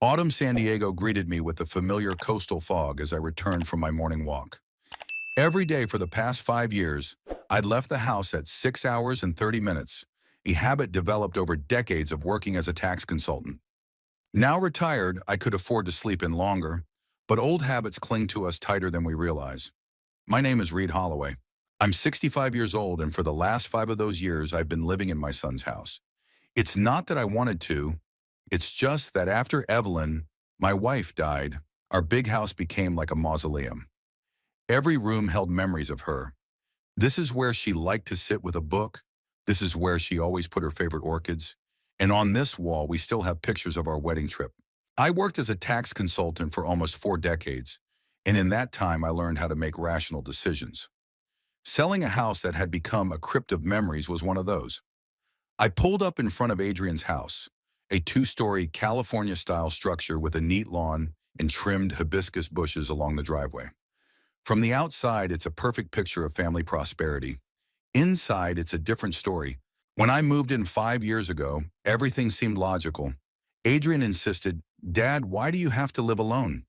Autumn San Diego greeted me with the familiar coastal fog as I returned from my morning walk. Every day for the past 5 years, I'd left the house at 6 hours and 30 minutes, a habit developed over decades of working as a tax consultant. Now retired, I could afford to sleep in longer, but old habits cling to us tighter than we realize. My name is Reed Holloway. I'm 65 years old, and for the last 5 of those years, I've been living in my son's house. It's not that I wanted to, it's just that after Evelyn, my wife, died, our big house became like a mausoleum. Every room held memories of her. This is where she liked to sit with a book. This is where she always put her favorite orchids. And on this wall, we still have pictures of our wedding trip. I worked as a tax consultant for almost 4 decades, and in that time I learned how to make rational decisions. Selling a house that had become a crypt of memories was one of those. I pulled up in front of Adrian's house, a 2-story California-style structure with a neat lawn and trimmed hibiscus bushes along the driveway. From the outside, it's a perfect picture of family prosperity. Inside, it's a different story. When I moved in 5 years ago, everything seemed logical. Adrian insisted, "Dad, why do you have to live alone?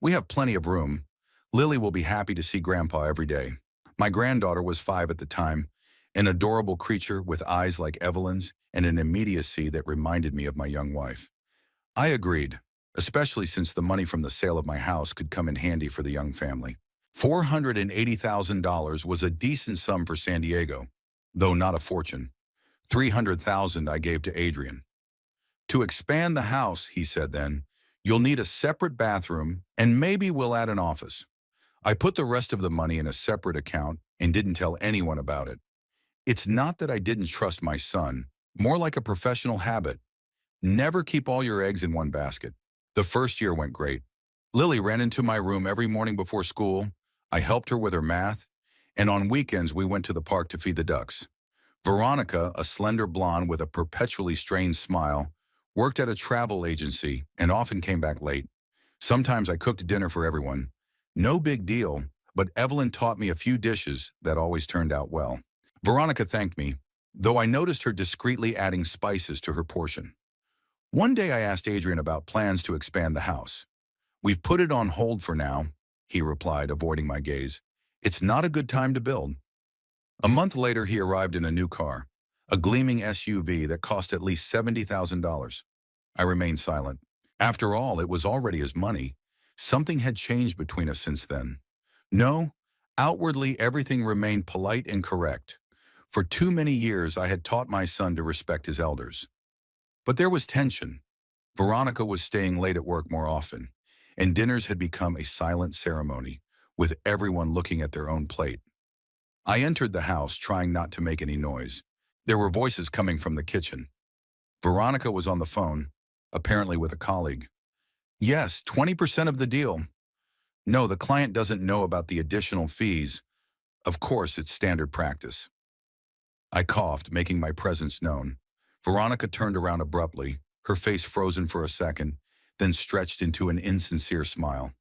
We have plenty of room. Lily will be happy to see Grandpa every day." My granddaughter was 5 at the time, an adorable creature with eyes like Evelyn's and an immediacy that reminded me of my young wife. I agreed, especially since the money from the sale of my house could come in handy for the young family. $480,000 was a decent sum for San Diego, though not a fortune. $300,000 I gave to Adrian. "To expand the house," he said then, "you'll need a separate bathroom and maybe we'll add an office." I put the rest of the money in a separate account and didn't tell anyone about it. It's not that I didn't trust my son, more like a professional habit. Never keep all your eggs in one basket. The first year went great. Lily ran into my room every morning before school. I helped her with her math, and on weekends we went to the park to feed the ducks. Veronica, a slender blonde with a perpetually strained smile, worked at a travel agency and often came back late. Sometimes I cooked dinner for everyone. No big deal, but Evelyn taught me a few dishes that always turned out well. Veronica thanked me, though I noticed her discreetly adding spices to her portion. One day I asked Adrian about plans to expand the house. "We've put it on hold for now," he replied, avoiding my gaze. "It's not a good time to build." A month later, he arrived in a new car, a gleaming SUV that cost at least $70,000. I remained silent. After all, it was already his money. Something had changed between us since then. No, outwardly everything remained polite and correct. For too many years, I had taught my son to respect his elders. But there was tension. Veronica was staying late at work more often, and dinners had become a silent ceremony, with everyone looking at their own plate. I entered the house, trying not to make any noise. There were voices coming from the kitchen. Veronica was on the phone, apparently with a colleague. "Yes, 20% of the deal." "No, the client doesn't know about the additional fees. Of course, it's standard practice." I coughed, making my presence known. Veronica turned around abruptly, her face frozen for a second, then stretched into an insincere smile.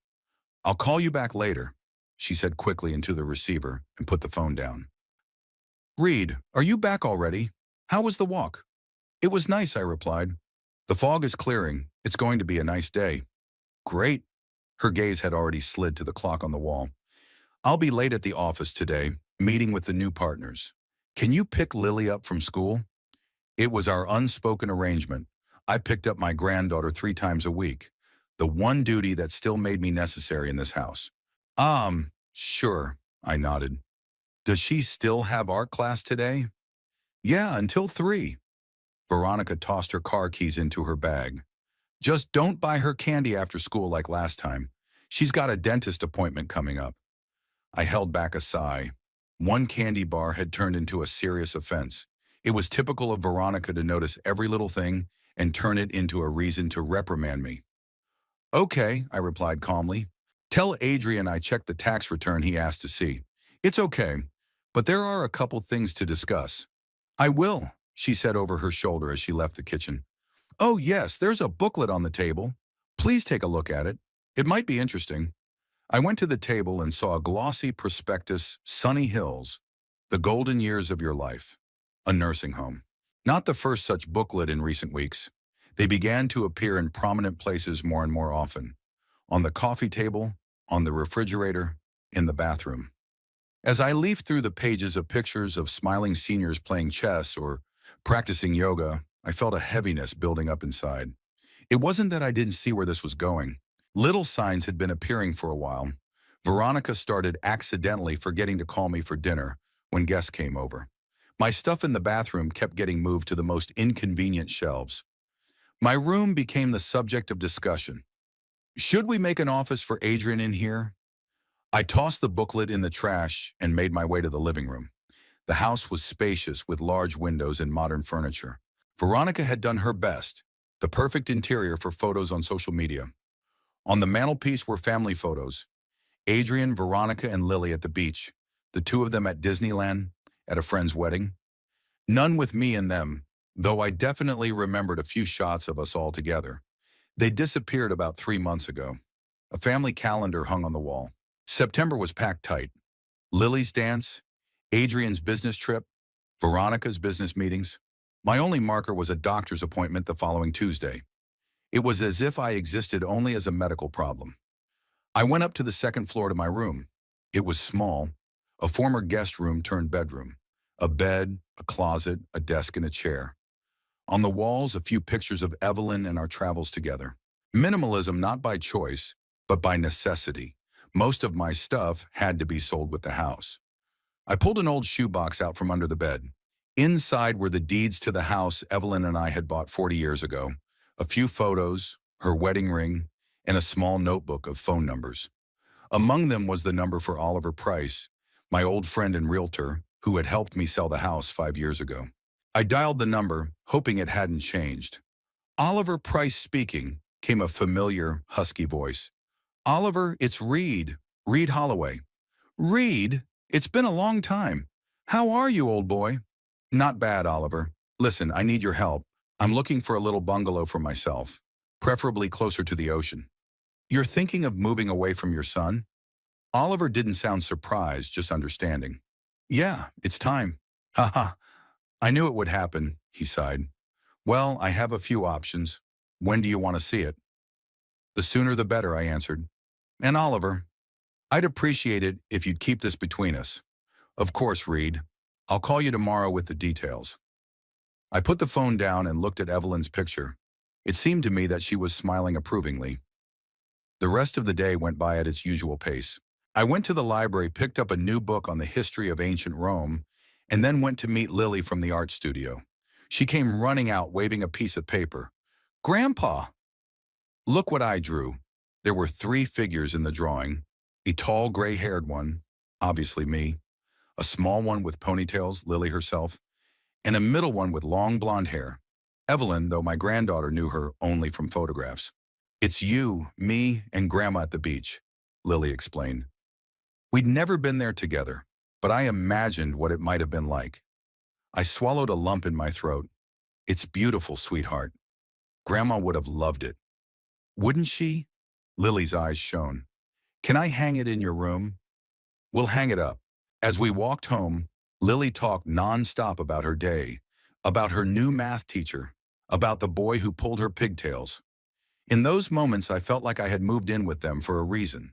"I'll call you back later," she said quickly into the receiver and put the phone down. "Reed, are you back already? How was the walk?" "It was nice," I replied. "The fog is clearing. It's going to be a nice day." "Great." Her gaze had already slid to the clock on the wall. "I'll be late at the office today, meeting with the new partners. Can you pick Lily up from school?" It was our unspoken arrangement. I picked up my granddaughter 3 times a week, the one duty that still made me necessary in this house. Sure," I nodded. "Does she still have art class today?" "Yeah, until 3. Veronica tossed her car keys into her bag. "Just don't buy her candy after school like last time. She's got a dentist appointment coming up." I held back a sigh. One candy bar had turned into a serious offense. It was typical of Veronica to notice every little thing and turn it into a reason to reprimand me. "Okay," I replied calmly. "Tell Adrian I checked the tax return he asked to see. It's okay, but there are a couple things to discuss." "I will," she said over her shoulder as she left the kitchen. "Oh yes, there's a booklet on the table. Please take a look at it. It might be interesting." I went to the table and saw a glossy prospectus, Sunny Hills, The Golden Years of Your Life, a nursing home. Not the first such booklet in recent weeks. They began to appear in prominent places more and more often. On the coffee table, on the refrigerator, in the bathroom. As I leafed through the pages of pictures of smiling seniors playing chess or practicing yoga, I felt a heaviness building up inside. It wasn't that I didn't see where this was going. Little signs had been appearing for a while. Veronica started accidentally forgetting to call me for dinner when guests came over. My stuff in the bathroom kept getting moved to the most inconvenient shelves. My room became the subject of discussion. Should we make an office for Adrian in here? I tossed the booklet in the trash and made my way to the living room. The house was spacious with large windows and modern furniture. Veronica had done her best, the perfect interior for photos on social media. On the mantelpiece were family photos. Adrian, Veronica, and Lily at the beach, the two of them at Disneyland, at a friend's wedding. None with me in them, though I definitely remembered a few shots of us all together. They disappeared about 3 months ago. A family calendar hung on the wall. September was packed tight. Lily's dance, Adrian's business trip, Veronica's business meetings. My only marker was a doctor's appointment the following Tuesday. It was as if I existed only as a medical problem. I went up to the second floor to my room. It was small, a former guest room turned bedroom. A bed, a closet, a desk, and a chair. On the walls, a few pictures of Evelyn and our travels together. Minimalism not by choice, but by necessity. Most of my stuff had to be sold with the house. I pulled an old shoebox out from under the bed. Inside were the deeds to the house Evelyn and I had bought 40 years ago, a few photos, her wedding ring, and a small notebook of phone numbers. Among them was the number for Oliver Price, my old friend and realtor, who had helped me sell the house 5 years ago. I dialed the number, hoping it hadn't changed. Oliver Price speaking, came a familiar, husky voice. Oliver, it's Reed. Reed Holloway. Reed? It's been a long time. How are you, old boy? Not bad, Oliver. Listen, I need your help. I'm looking for a little bungalow for myself, preferably closer to the ocean. You're thinking of moving away from your son? Oliver didn't sound surprised, just understanding. Yeah, it's time. Haha. I knew it would happen, he sighed. Well, I have a few options. When do you want to see it? The sooner the better, I answered. And Oliver, I'd appreciate it if you'd keep this between us. Of course, Reed. I'll call you tomorrow with the details. I put the phone down and looked at Evelyn's picture. It seemed to me that she was smiling approvingly. The rest of the day went by at its usual pace. I went to the library, picked up a new book on the history of ancient Rome, and then went to meet Lily from the art studio. She came running out, waving a piece of paper. Grandpa! Look what I drew. There were 3 figures in the drawing. A tall, gray-haired one, obviously me. A small one with ponytails, Lily herself. And a middle one with long blonde hair. Evelyn, though my granddaughter knew her only from photographs. It's you, me, and Grandma at the beach, Lily explained. We'd never been there together, but I imagined what it might have been like. I swallowed a lump in my throat. It's beautiful, sweetheart. Grandma would have loved it. Wouldn't she? Lily's eyes shone. Can I hang it in your room? We'll hang it up. As we walked home, Lily talked nonstop about her day, about her new math teacher, about the boy who pulled her pigtails. In those moments, I felt like I had moved in with them for a reason.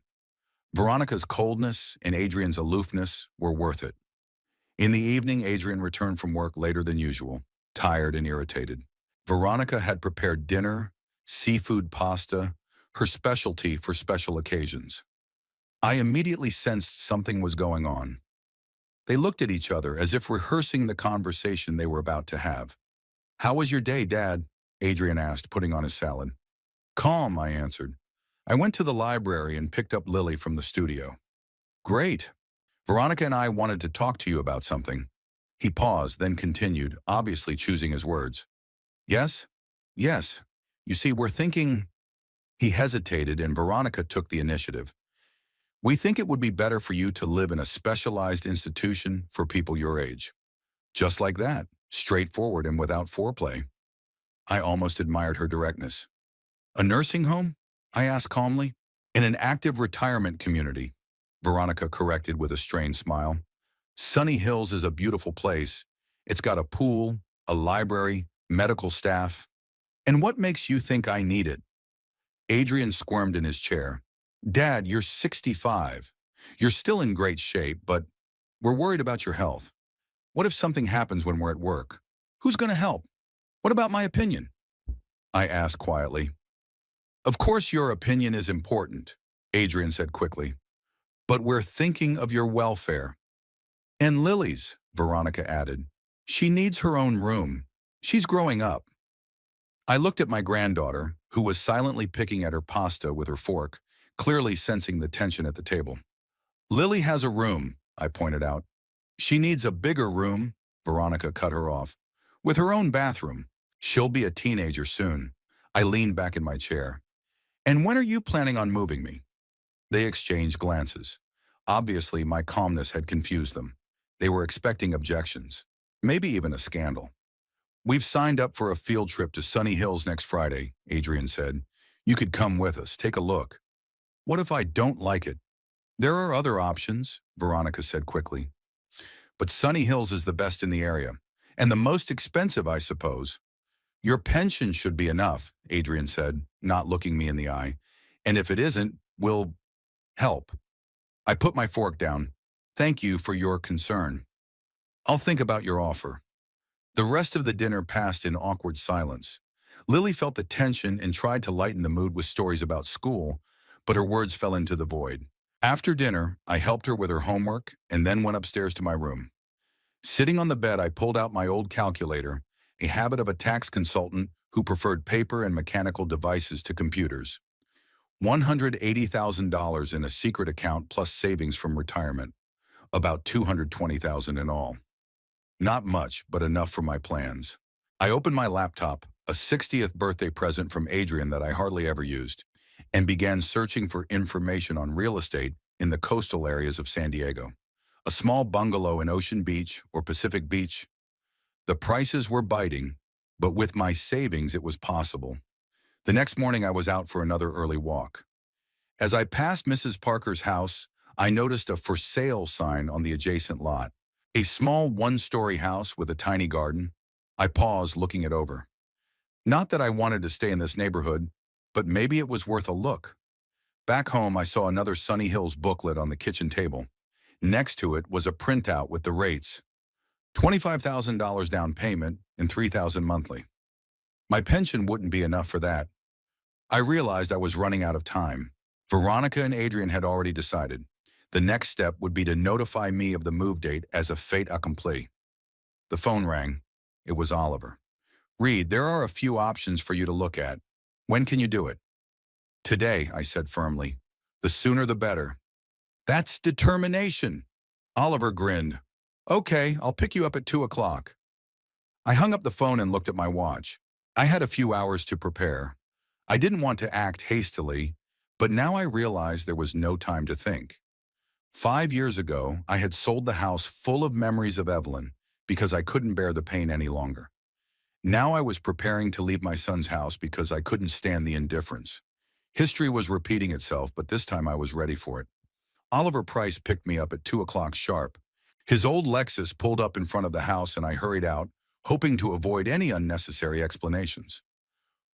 Veronica's coldness and Adrian's aloofness were worth it. In the evening, Adrian returned from work later than usual, tired and irritated. Veronica had prepared dinner, seafood pasta, her specialty for special occasions. I immediately sensed something was going on. They looked at each other as if rehearsing the conversation they were about to have. How was your day, Dad? Adrian asked, putting on his salad. Calm, I answered. I went to the library and picked up Lily from the studio. Great. Veronica and I wanted to talk to you about something. He paused, then continued, obviously choosing his words. Yes? Yes. You see, we're thinking... He hesitated, and Veronica took the initiative. We think it would be better for you to live in a specialized institution for people your age. Just like that, straightforward and without foreplay. I almost admired her directness. A nursing home? I asked calmly. In an active retirement community, Veronica corrected with a strained smile. Sunny Hills is a beautiful place. It's got a pool, a library, medical staff. And what makes you think I need it? Adrian squirmed in his chair. Dad, you're 65. You're still in great shape, but we're worried about your health. What if something happens when we're at work? Who's going to help? What about my opinion? I asked quietly. Of course your opinion is important, Adrian said quickly, but we're thinking of your welfare. And Lily's, Veronica added. She needs her own room. She's growing up. I looked at my granddaughter, who was silently picking at her pasta with her fork, clearly sensing the tension at the table. Lily has a room, I pointed out. She needs a bigger room, Veronica cut her off, with her own bathroom. She'll be a teenager soon. I leaned back in my chair. And when are you planning on moving me? They exchanged glances. Obviously, my calmness had confused them. They were expecting objections, maybe even a scandal. We've signed up for a field trip to Sunny Hills next Friday, Adrian said. You could come with us, take a look. What if I don't like it? There are other options, Veronica said quickly. But Sunny Hills is the best in the area, and the most expensive, I suppose. Your pension should be enough, Adrian said, not looking me in the eye. And if it isn't, we'll help. I put my fork down. Thank you for your concern. I'll think about your offer. The rest of the dinner passed in awkward silence. Lily felt the tension and tried to lighten the mood with stories about school, but her words fell into the void. After dinner, I helped her with her homework and then went upstairs to my room. Sitting on the bed, I pulled out my old calculator, a habit of a tax consultant who preferred paper and mechanical devices to computers. $180,000 in a secret account plus savings from retirement, about $220,000 in all. Not much, but enough for my plans. I opened my laptop, a 60th birthday present from Adrian that I hardly ever used, and began searching for information on real estate in the coastal areas of San Diego. A small bungalow in Ocean Beach or Pacific Beach. The prices were biting, but with my savings it was possible. The next morning I was out for another early walk. As I passed Mrs. Parker's house, I noticed a for sale sign on the adjacent lot. A small one-story house with a tiny garden. I paused, looking it over. Not that I wanted to stay in this neighborhood, but maybe it was worth a look. Back home, I saw another Sunny Hills booklet on the kitchen table. Next to it was a printout with the rates. $25,000 down payment and $3,000 monthly. My pension wouldn't be enough for that. I realized I was running out of time. Veronica and Adrian had already decided. The next step would be to notify me of the move date as a fait accompli. The phone rang. It was Oliver. Reed, there are a few options for you to look at. When can you do it? Today, I said firmly. The sooner the better. That's determination. Oliver grinned. Okay, I'll pick you up at 2 o'clock. I hung up the phone and looked at my watch. I had a few hours to prepare. I didn't want to act hastily, but now I realized there was no time to think. 5 years ago, I had sold the house full of memories of Evelyn because I couldn't bear the pain any longer. Now I was preparing to leave my son's house because I couldn't stand the indifference. History was repeating itself, but this time I was ready for it. Oliver Price picked me up at 2 o'clock sharp. His old Lexus pulled up in front of the house and I hurried out, hoping to avoid any unnecessary explanations.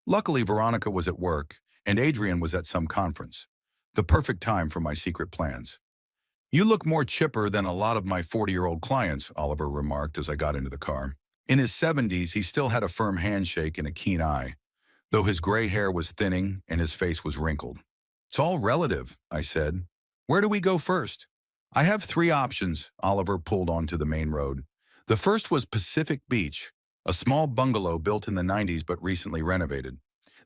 Luckily, Veronica was at work and Adrian was at some conference. The perfect time for my secret plans. You look more chipper than a lot of my 40-year-old clients, Oliver remarked as I got into the car. In his 70s, he still had a firm handshake and a keen eye, though his gray hair was thinning and his face was wrinkled. It's all relative, I said. Where do we go first? I have 3 options, Oliver pulled onto the main road. The first was Pacific Beach, a small bungalow built in the 90s but recently renovated.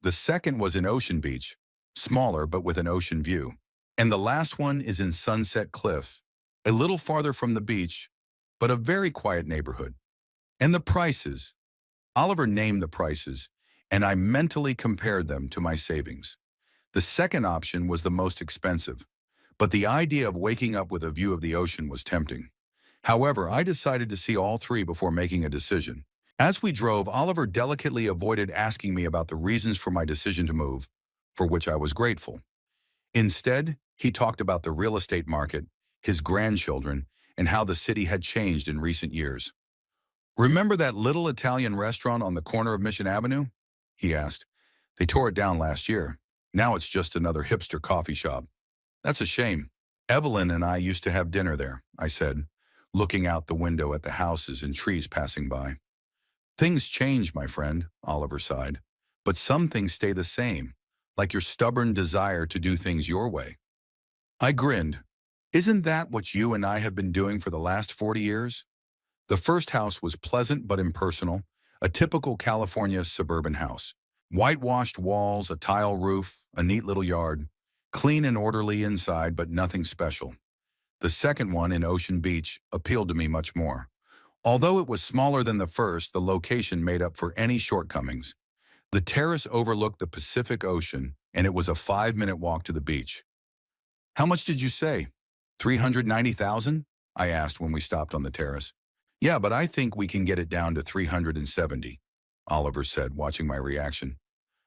The second was in Ocean Beach, smaller but with an ocean view. And the last one is in Sunset Cliff, a little farther from the beach, but a very quiet neighborhood. And the prices. Oliver named the prices, and I mentally compared them to my savings. The second option was the most expensive, but the idea of waking up with a view of the ocean was tempting. However, I decided to see all 3 before making a decision. As we drove, Oliver delicately avoided asking me about the reasons for my decision to move, for which I was grateful. Instead, he talked about the real estate market, his grandchildren, and how the city had changed in recent years. Remember that little Italian restaurant on the corner of Mission Avenue? he asked. They tore it down last year. Now it's just another hipster coffee shop. That's a shame. Evelyn and I used to have dinner there, I said, looking out the window at the houses and trees passing by. Things change, my friend, Oliver sighed. But some things stay the same, like your stubborn desire to do things your way. I grinned. Isn't that what you and I have been doing for the last 40 years? The first house was pleasant but impersonal, a typical California suburban house. Whitewashed walls, a tile roof, a neat little yard. Clean and orderly inside, but nothing special. The second one in Ocean Beach appealed to me much more. Although it was smaller than the first, the location made up for any shortcomings. The terrace overlooked the Pacific Ocean, and it was a 5-minute walk to the beach. How much did you say? 390,000? I asked when we stopped on the terrace. Yeah, but I think we can get it down to 370, Oliver said, watching my reaction.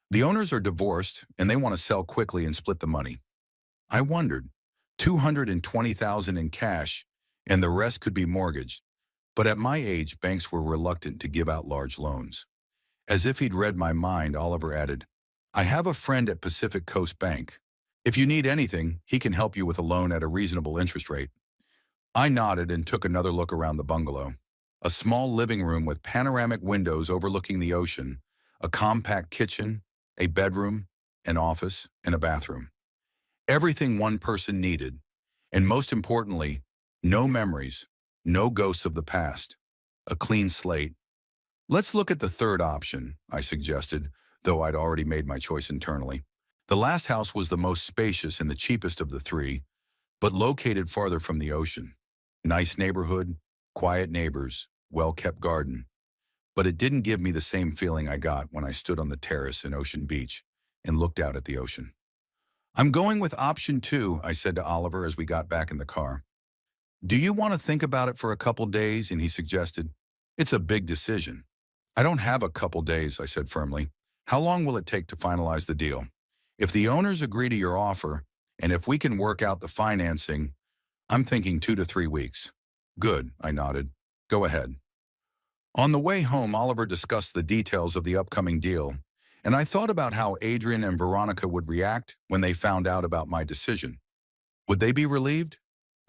The owners are divorced, and they want to sell quickly and split the money. I wondered, 220,000 in cash, and the rest could be mortgaged. But at my age, banks were reluctant to give out large loans. As if he'd read my mind, Oliver added, I have a friend at Pacific Coast Bank. If you need anything, he can help you with a loan at a reasonable interest rate. I nodded and took another look around the bungalow. A small living room with panoramic windows overlooking the ocean, a compact kitchen, a bedroom, an office, and a bathroom. Everything one person needed, and most importantly, no memories, no ghosts of the past, a clean slate. Let's look at the third option, I suggested, though I'd already made my choice internally. The last house was the most spacious and the cheapest of the three, but located farther from the ocean. Nice neighborhood, quiet neighbors, well-kept garden. But it didn't give me the same feeling I got when I stood on the terrace in Ocean Beach and looked out at the ocean. I'm going with option 2, I said to Oliver as we got back in the car. Do you want to think about it for a couple days? And he suggested. It's a big decision. I don't have a couple days, I said firmly. How long will it take to finalize the deal? If the owners agree to your offer, and if we can work out the financing, I'm thinking 2 to 3 weeks. Good, I nodded. Go ahead. On the way home, Oliver discussed the details of the upcoming deal, and I thought about how Adrian and Veronica would react when they found out about my decision. Would they be relieved?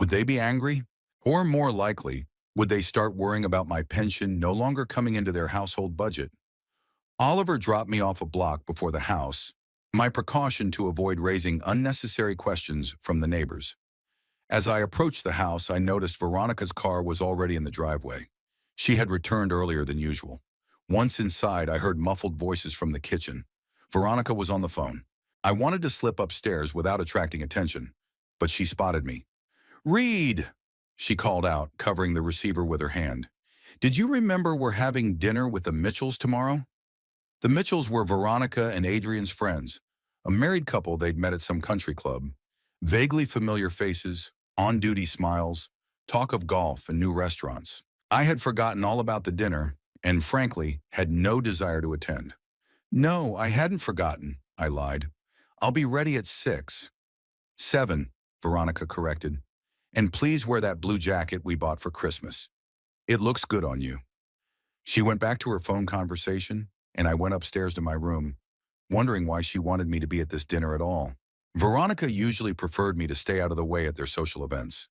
Would they be angry? Or more likely, would they start worrying about my pension no longer coming into their household budget? Oliver dropped me off a block before the house, my precaution to avoid raising unnecessary questions from the neighbors. As I approached the house, I noticed Veronica's car was already in the driveway. She had returned earlier than usual. Once inside, I heard muffled voices from the kitchen. Veronica was on the phone. I wanted to slip upstairs without attracting attention, but she spotted me. Reed, she called out, covering the receiver with her hand. Did you remember we're having dinner with the Mitchells tomorrow? The Mitchells were Veronica and Adrian's friends, a married couple they'd met at some country club. Vaguely familiar faces, on-duty smiles, talk of golf and new restaurants. I had forgotten all about the dinner and, frankly, had no desire to attend. No, I hadn't forgotten, I lied. I'll be ready at 6. 7, Veronica corrected. And please wear that blue jacket we bought for Christmas. It looks good on you. She went back to her phone conversation, and I went upstairs to my room, wondering why she wanted me to be at this dinner at all. Veronica usually preferred me to stay out of the way at their social events.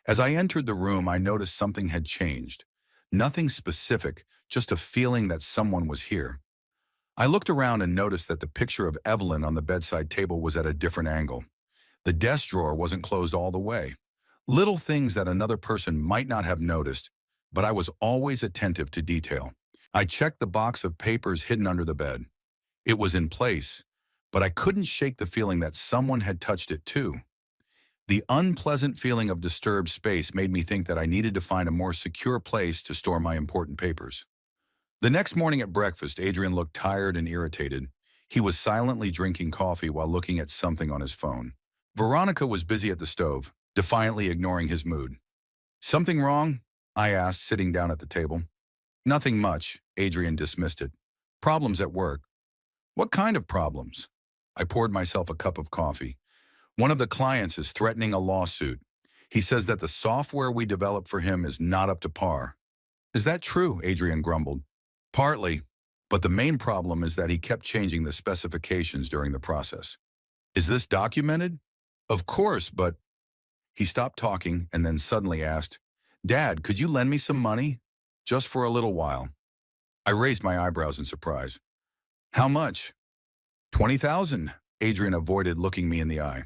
As I entered the room, I noticed something had changed. Nothing specific, just a feeling that someone was here. I looked around and noticed that the picture of Evelyn on the bedside table was at a different angle. The desk drawer wasn't closed all the way. Little things that another person might not have noticed, but I was always attentive to detail. I checked the box of papers hidden under the bed. It was in place, but I couldn't shake the feeling that someone had touched it too. The unpleasant feeling of disturbed space made me think that I needed to find a more secure place to store my important papers. The next morning at breakfast, Adrian looked tired and irritated. He was silently drinking coffee while looking at something on his phone. Veronica was busy at the stove, defiantly ignoring his mood. Something wrong? I asked, sitting down at the table. Nothing much, Adrian dismissed it. Problems at work. What kind of problems? I poured myself a cup of coffee. One of the clients is threatening a lawsuit. He says that the software we developed for him is not up to par. Is that true? Adrian grumbled. Partly, But the main problem is that he kept changing the specifications during the process. Is this documented? Of course, but he stopped talking and then suddenly asked, Dad, could you lend me some money? Just for a little while. I raised my eyebrows in surprise. How much? 20,000. Adrian avoided looking me in the eye.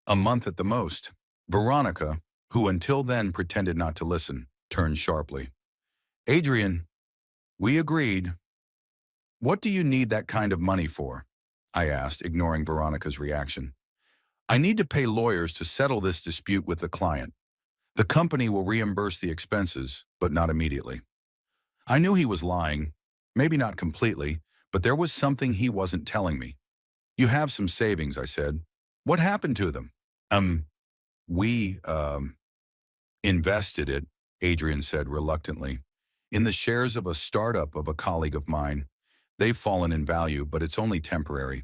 A month at the most. Veronica, who until then pretended not to listen, turned sharply. Adrian, we agreed. What do you need that kind of money for? I asked, ignoring Veronica's reaction. I need to pay lawyers to settle this dispute with the client. The company will reimburse the expenses, but not immediately. I knew he was lying, maybe not completely, but there was something he wasn't telling me. You have some savings, I said. What happened to them? We invested it, Adrian said reluctantly, in the shares of a startup of a colleague of mine. They've fallen in value, but it's only temporary.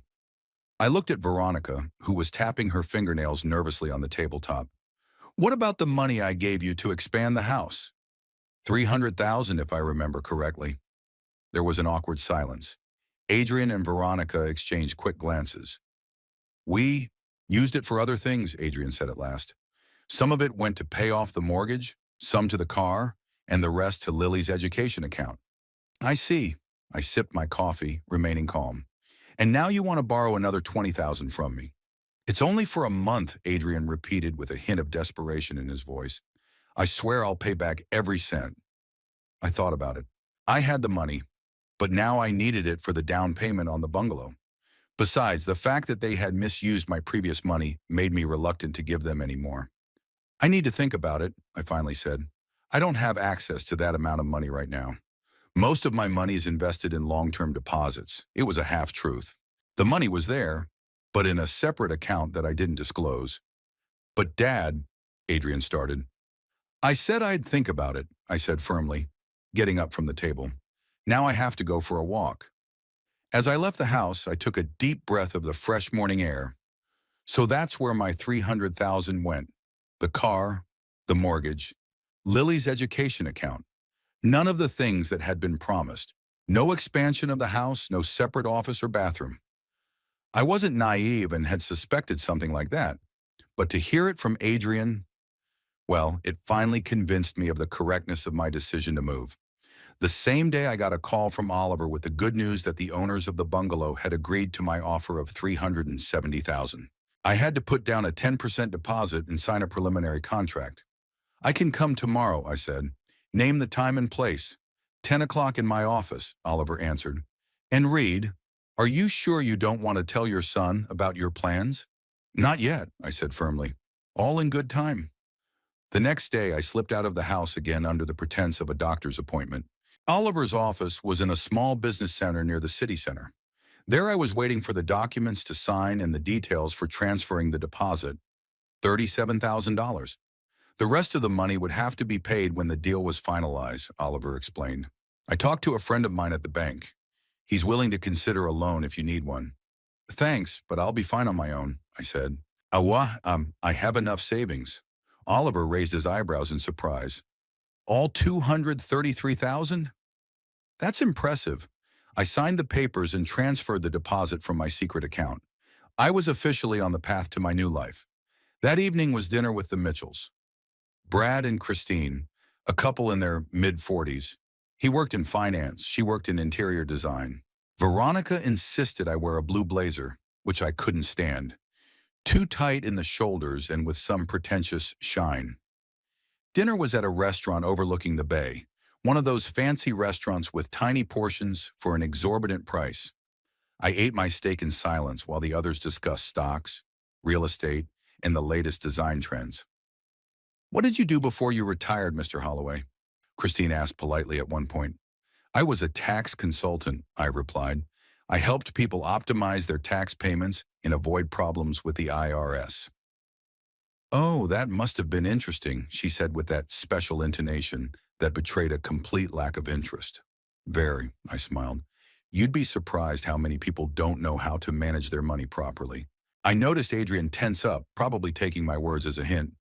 I looked at Veronica, who was tapping her fingernails nervously on the tabletop. What about the money I gave you to expand the house? 300,000, if I remember correctly. There was an awkward silence. Adrian and Veronica exchanged quick glances. We used it for other things, Adrian said at last. Some of it went to pay off the mortgage, some to the car, and the rest to Lily's education account. I see. I sipped my coffee, remaining calm. And now you want to borrow another 20,000 from me. It's only for a month, Adrian repeated with a hint of desperation in his voice. I swear I'll pay back every cent. I thought about it. I had the money, but now I needed it for the down payment on the bungalow. Besides, the fact that they had misused my previous money made me reluctant to give them any more. I need to think about it, I finally said. I don't have access to that amount of money right now. Most of my money is invested in long-term deposits. It was a half-truth. The money was there, but in a separate account that I didn't disclose. But Dad, Adrian started. I said I'd think about it, I said firmly, getting up from the table. Now I have to go for a walk. As I left the house, I took a deep breath of the fresh morning air. So that's where my 300,000 went. The car, the mortgage, Lily's education account. None of the things that had been promised. No expansion of the house, no separate office or bathroom. I wasn't naive and had suspected something like that. But to hear it from Adrian, well, it finally convinced me of the correctness of my decision to move. The same day I got a call from Oliver with the good news that the owners of the bungalow had agreed to my offer of 370,000. I had to put down a 10% deposit and sign a preliminary contract. I can come tomorrow, I said. Name the time and place. 10 o'clock in my office, Oliver answered. And Reed, are you sure you don't want to tell your son about your plans? Not yet, I said firmly. All in good time. The next day, I slipped out of the house again under the pretense of a doctor's appointment. Oliver's office was in a small business center near the city center. There I was waiting for the documents to sign and the details for transferring the deposit, $37,000. The rest of the money would have to be paid when the deal was finalized, Oliver explained. I talked to a friend of mine at the bank. He's willing to consider a loan if you need one. Thanks, but I'll be fine on my own, I said. I have enough savings. Oliver raised his eyebrows in surprise. All 233,000? That's impressive. I signed the papers and transferred the deposit from my secret account. I was officially on the path to my new life. That evening was dinner with the Mitchells. Brad and Christine, a couple in their mid-40s. He worked in finance, she worked in interior design. Veronica insisted I wear a blue blazer, which I couldn't stand. Too tight in the shoulders and with some pretentious shine. Dinner was at a restaurant overlooking the bay, one of those fancy restaurants with tiny portions for an exorbitant price. I ate my steak in silence while the others discussed stocks, real estate, and the latest design trends. What did you do before you retired, Mr. Holloway? Christine asked politely at one point. I was a tax consultant, I replied. I helped people optimize their tax payments and avoid problems with the IRS. Oh, that must have been interesting, she said with that special intonation that betrayed a complete lack of interest. Very, I smiled. You'd be surprised how many people don't know how to manage their money properly. I noticed Adrian tense up, probably taking my words as a hint.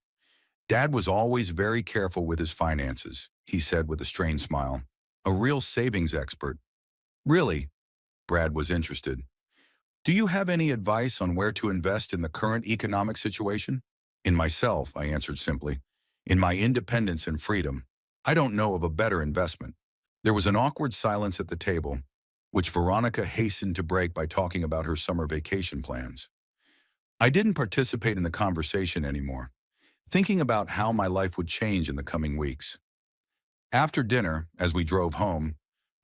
Dad was always very careful with his finances, he said with a strained smile. A real savings expert. Really, Brad was interested. Do you have any advice on where to invest in the current economic situation? In myself, I answered simply. In my independence and freedom. I don't know of a better investment. There was an awkward silence at the table, which Veronica hastened to break by talking about her summer vacation plans. I didn't participate in the conversation anymore, thinking about how my life would change in the coming weeks. After dinner, as we drove home,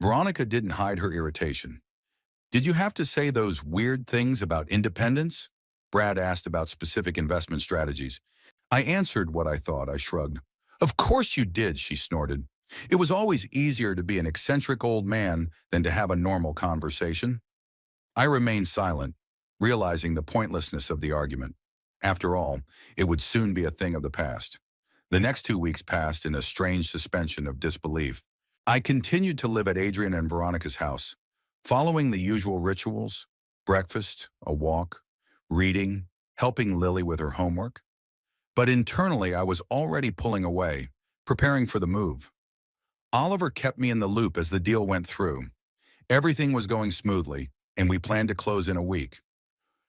Veronica didn't hide her irritation. Did you have to say those weird things about independence? Brad asked about specific investment strategies. I answered what I thought. I shrugged. Of course you did, she snorted. It was always easier to be an eccentric old man than to have a normal conversation. I remained silent, realizing the pointlessness of the argument. After all, it would soon be a thing of the past. The next 2 weeks passed in a strange suspension of disbelief. I continued to live at Adrian and Veronica's house, following the usual rituals: breakfast, a walk, reading, helping Lily with her homework. But internally, I was already pulling away, preparing for the move. Oliver kept me in the loop as the deal went through. Everything was going smoothly, and we planned to close in a week.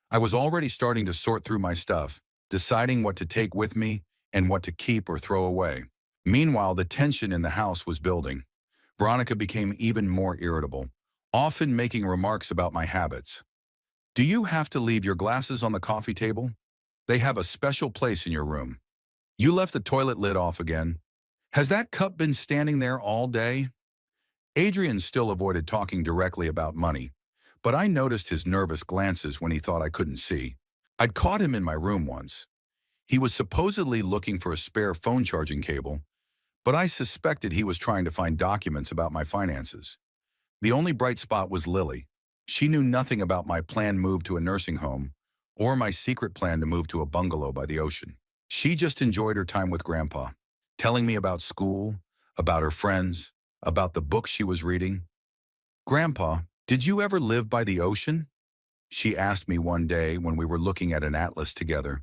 I was already starting to sort through my stuff, deciding what to take with me and what to keep or throw away. Meanwhile, the tension in the house was building. Veronica became even more irritable, often making remarks about my habits. Do you have to leave your glasses on the coffee table? They have a special place in your room. You left the toilet lid off again. Has that cup been standing there all day? Adrian still avoided talking directly about money, but I noticed his nervous glances when he thought I couldn't see. I'd caught him in my room once. He was supposedly looking for a spare phone charging cable, but I suspected he was trying to find documents about my finances. The only bright spot was Lily. She knew nothing about my planned move to a nursing home or my secret plan to move to a bungalow by the ocean. She just enjoyed her time with Grandpa, telling me about school, about her friends, about the books she was reading. Grandpa, did you ever live by the ocean? She asked me one day when we were looking at an atlas together.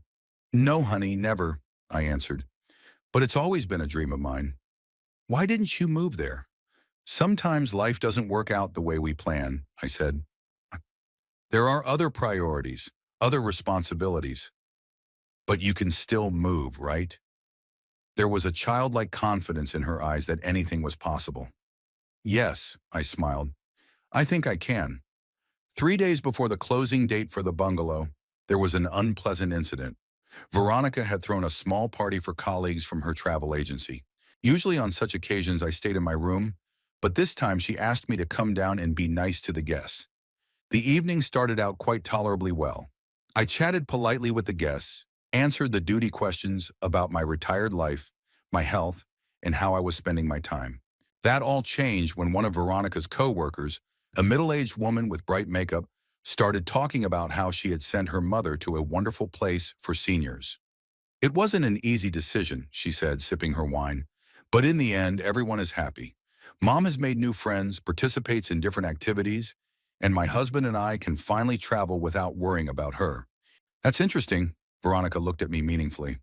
No, honey, never, I answered. But it's always been a dream of mine. Why didn't you move there? Sometimes life doesn't work out the way we plan, I said. There are other priorities, other responsibilities. But you can still move, right? There was a childlike confidence in her eyes that anything was possible. Yes, I smiled. I think I can. 3 days before the closing date for the bungalow, there was an unpleasant incident. Veronica had thrown a small party for colleagues from her travel agency. Usually on such occasions I stayed in my room, but this time she asked me to come down and be nice to the guests. The evening started out quite tolerably well. I chatted politely with the guests, answered the duty questions about my retired life, my health, and how I was spending my time. That all changed when one of Veronica's co-workers, a middle-aged woman with bright makeup, started talking about how she had sent her mother to a wonderful place for seniors. It wasn't an easy decision, she said, sipping her wine, but in the end, everyone is happy. Mom has made new friends, participates in different activities, and my husband and I can finally travel without worrying about her. That's interesting, Veronica looked at me meaningfully.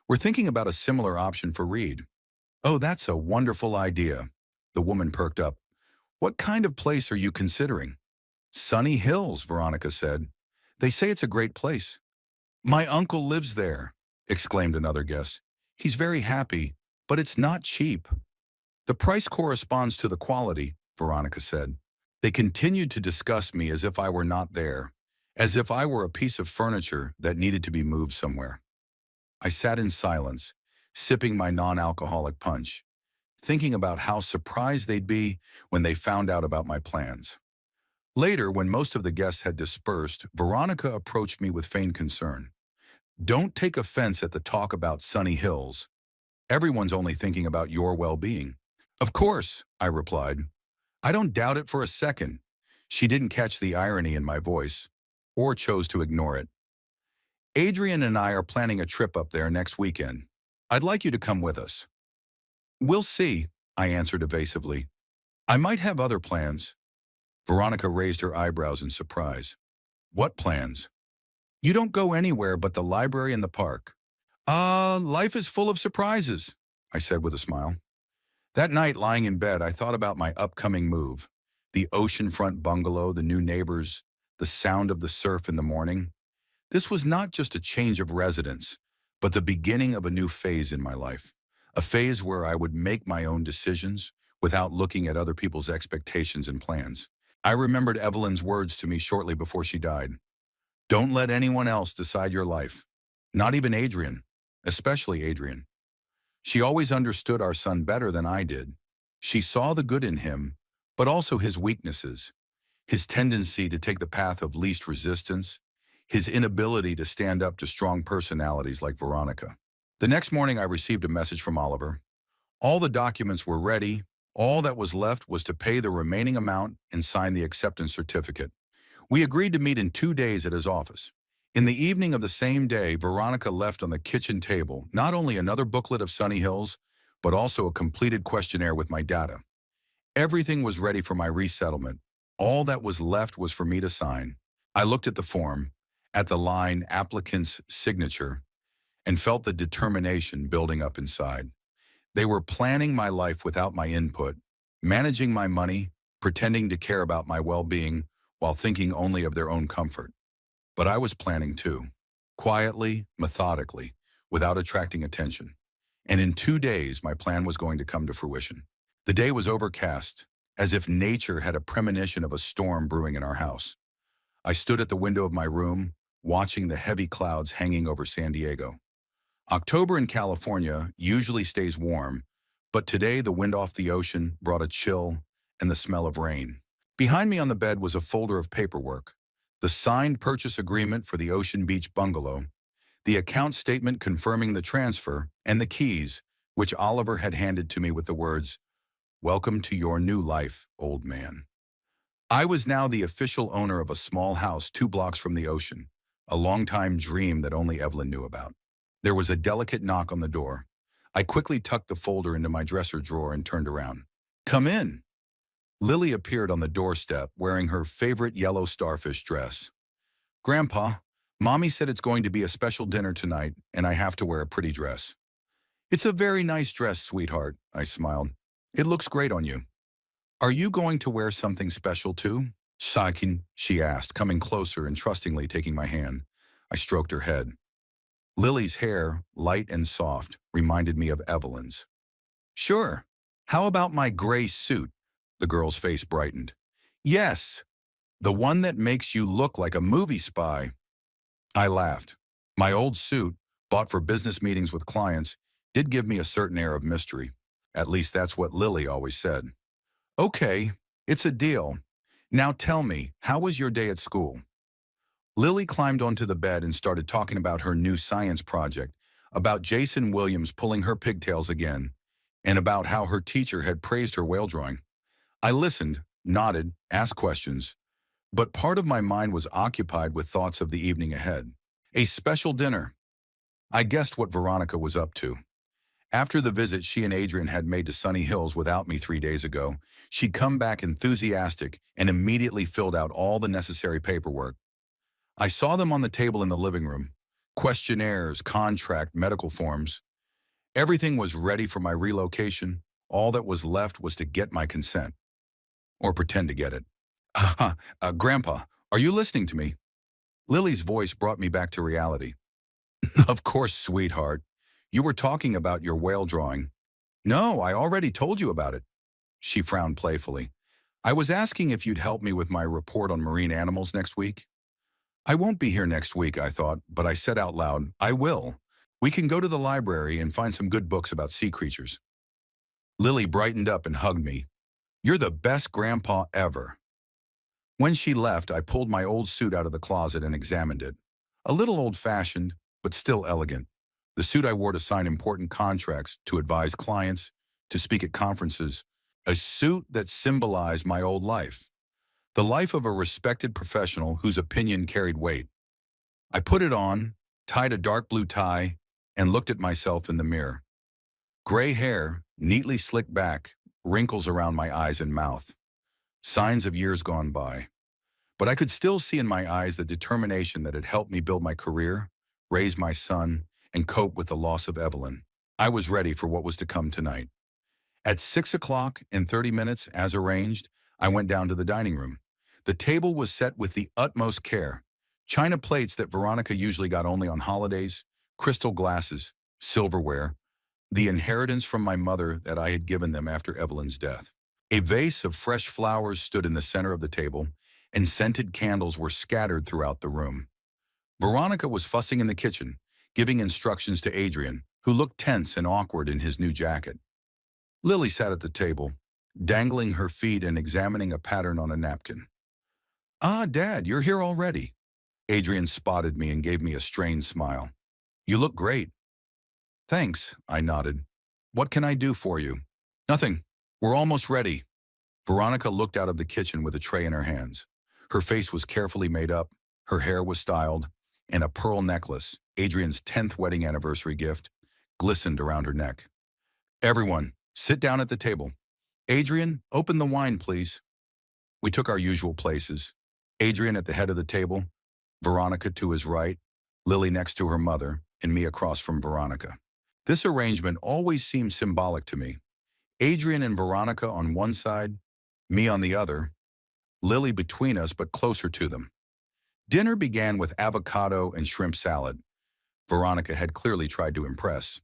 We're thinking about a similar option for Reed. Oh, that's a wonderful idea. The woman perked up. What kind of place are you considering? Sunny Hills, Veronica said. They say it's a great place. My uncle lives there, exclaimed another guest. He's very happy, but it's not cheap. The price corresponds to the quality, Veronica said. They continued to discuss me as if I were not there, as if I were a piece of furniture that needed to be moved somewhere. I sat in silence, sipping my non-alcoholic punch, thinking about how surprised they'd be when they found out about my plans. Later, when most of the guests had dispersed, Veronica approached me with feigned concern. Don't take offense at the talk about Sunny Hills. Everyone's only thinking about your well-being. Of course, I replied. I don't doubt it for a second. She didn't catch the irony in my voice, or chose to ignore it. Adrian and I are planning a trip up there next weekend. I'd like you to come with us. We'll see, I answered evasively. I might have other plans. Veronica raised her eyebrows in surprise. What plans? You don't go anywhere but the library and the park. Life is full of surprises, I said with a smile. That night, lying in bed, I thought about my upcoming move. The oceanfront bungalow, the new neighbors, the sound of the surf in the morning. This was not just a change of residence, but the beginning of a new phase in my life. A phase where I would make my own decisions without looking at other people's expectations and plans. I remembered Evelyn's words to me shortly before she died. Don't let anyone else decide your life. Not even Adrian, especially Adrian. She always understood our son better than I did. She saw the good in him, but also his weaknesses, his tendency to take the path of least resistance, his inability to stand up to strong personalities like Veronica. The next morning, I received a message from Oliver. All the documents were ready. All that was left was to pay the remaining amount and sign the acceptance certificate. We agreed to meet in 2 days at his office. In the evening of the same day, Veronica left on the kitchen table not only another booklet of Sunny Hills, but also a completed questionnaire with my data. Everything was ready for my resettlement. All that was left was for me to sign. I looked at the form, at the line applicant's signature, and felt the determination building up inside. They were planning my life without my input, managing my money, pretending to care about my well-being while thinking only of their own comfort. But I was planning too, quietly, methodically, without attracting attention. And in 2 days, my plan was going to come to fruition. The day was overcast, as if nature had a premonition of a storm brewing in our house. I stood at the window of my room, watching the heavy clouds hanging over San Diego. October in California usually stays warm, but today the wind off the ocean brought a chill and the smell of rain. Behind me on the bed was a folder of paperwork, the signed purchase agreement for the Ocean Beach bungalow, the account statement confirming the transfer, and the keys, which Oliver had handed to me with the words, "Welcome to your new life, old man." I was now the official owner of a small house 2 blocks from the ocean, a long-time dream that only Evelyn knew about. There was a delicate knock on the door. I quickly tucked the folder into my dresser drawer and turned around. "Come in." Lily appeared on the doorstep wearing her favorite yellow starfish dress. "Grandpa, Mommy said it's going to be a special dinner tonight and I have to wear a pretty dress." "It's a very nice dress, sweetheart," I smiled. "It looks great on you." "Are you going to wear something special too?" "Sakin," she asked, coming closer and trustingly taking my hand. I stroked her head. Lily's hair, light and soft, reminded me of Evelyn's. "Sure. How about my gray suit?" The girl's face brightened. "Yes, the one that makes you look like a movie spy." I laughed. My old suit, bought for business meetings with clients, did give me a certain air of mystery. At least that's what Lily always said. "Okay, it's a deal. Now tell me, how was your day at school?" Lily climbed onto the bed and started talking about her new science project, about Jason Williams pulling her pigtails again, and about how her teacher had praised her whale drawing. I listened, nodded, asked questions, but part of my mind was occupied with thoughts of the evening ahead. A special dinner. I guessed what Veronica was up to. After the visit she and Adrian had made to Sunny Hills without me 3 days ago, she'd come back enthusiastic and immediately filled out all the necessary paperwork. I saw them on the table in the living room. Questionnaires, contract, medical forms. Everything was ready for my relocation. All that was left was to get my consent. Or pretend to get it. Grandpa, are you listening to me?" Lily's voice brought me back to reality. "Of course, sweetheart. You were talking about your whale drawing." "No, I already told you about it." She frowned playfully. "I was asking if you'd help me with my report on marine animals next week." I won't be here next week, I thought, but I said out loud, "I will. We can go to the library and find some good books about sea creatures." Lily brightened up and hugged me. "You're the best grandpa ever." When she left, I pulled my old suit out of the closet and examined it. A little old-fashioned, but still elegant. The suit I wore to sign important contracts, to advise clients, to speak at conferences. A suit that symbolized my old life. The life of a respected professional whose opinion carried weight. I put it on, tied a dark blue tie, and looked at myself in the mirror. Gray hair, neatly slicked back, wrinkles around my eyes and mouth. Signs of years gone by. But I could still see in my eyes the determination that had helped me build my career, raise my son, and cope with the loss of Evelyn. I was ready for what was to come tonight. At 6 o'clock and 30 minutes, as arranged, I went down to the dining room. The table was set with the utmost care. China plates that Veronica usually got only on holidays, crystal glasses, silverware, the inheritance from my mother that I had given them after Evelyn's death. A vase of fresh flowers stood in the center of the table, and scented candles were scattered throughout the room. Veronica was fussing in the kitchen, giving instructions to Adrian, who looked tense and awkward in his new jacket. Lily sat at the table, dangling her feet and examining a pattern on a napkin. "Ah, Dad, you're here already." Adrian spotted me and gave me a strained smile. "You look great." "Thanks," I nodded. "What can I do for you?" "Nothing. We're almost ready." Veronica looked out of the kitchen with a tray in her hands. Her face was carefully made up, her hair was styled, and a pearl necklace, Adrian's 10th wedding anniversary gift, glistened around her neck. "Everyone, sit down at the table. Adrian, open the wine, please." We took our usual places. Adrian at the head of the table, Veronica to his right, Lily next to her mother, and me across from Veronica. This arrangement always seemed symbolic to me. Adrian and Veronica on one side, me on the other, Lily between us but closer to them. Dinner began with avocado and shrimp salad. Veronica had clearly tried to impress.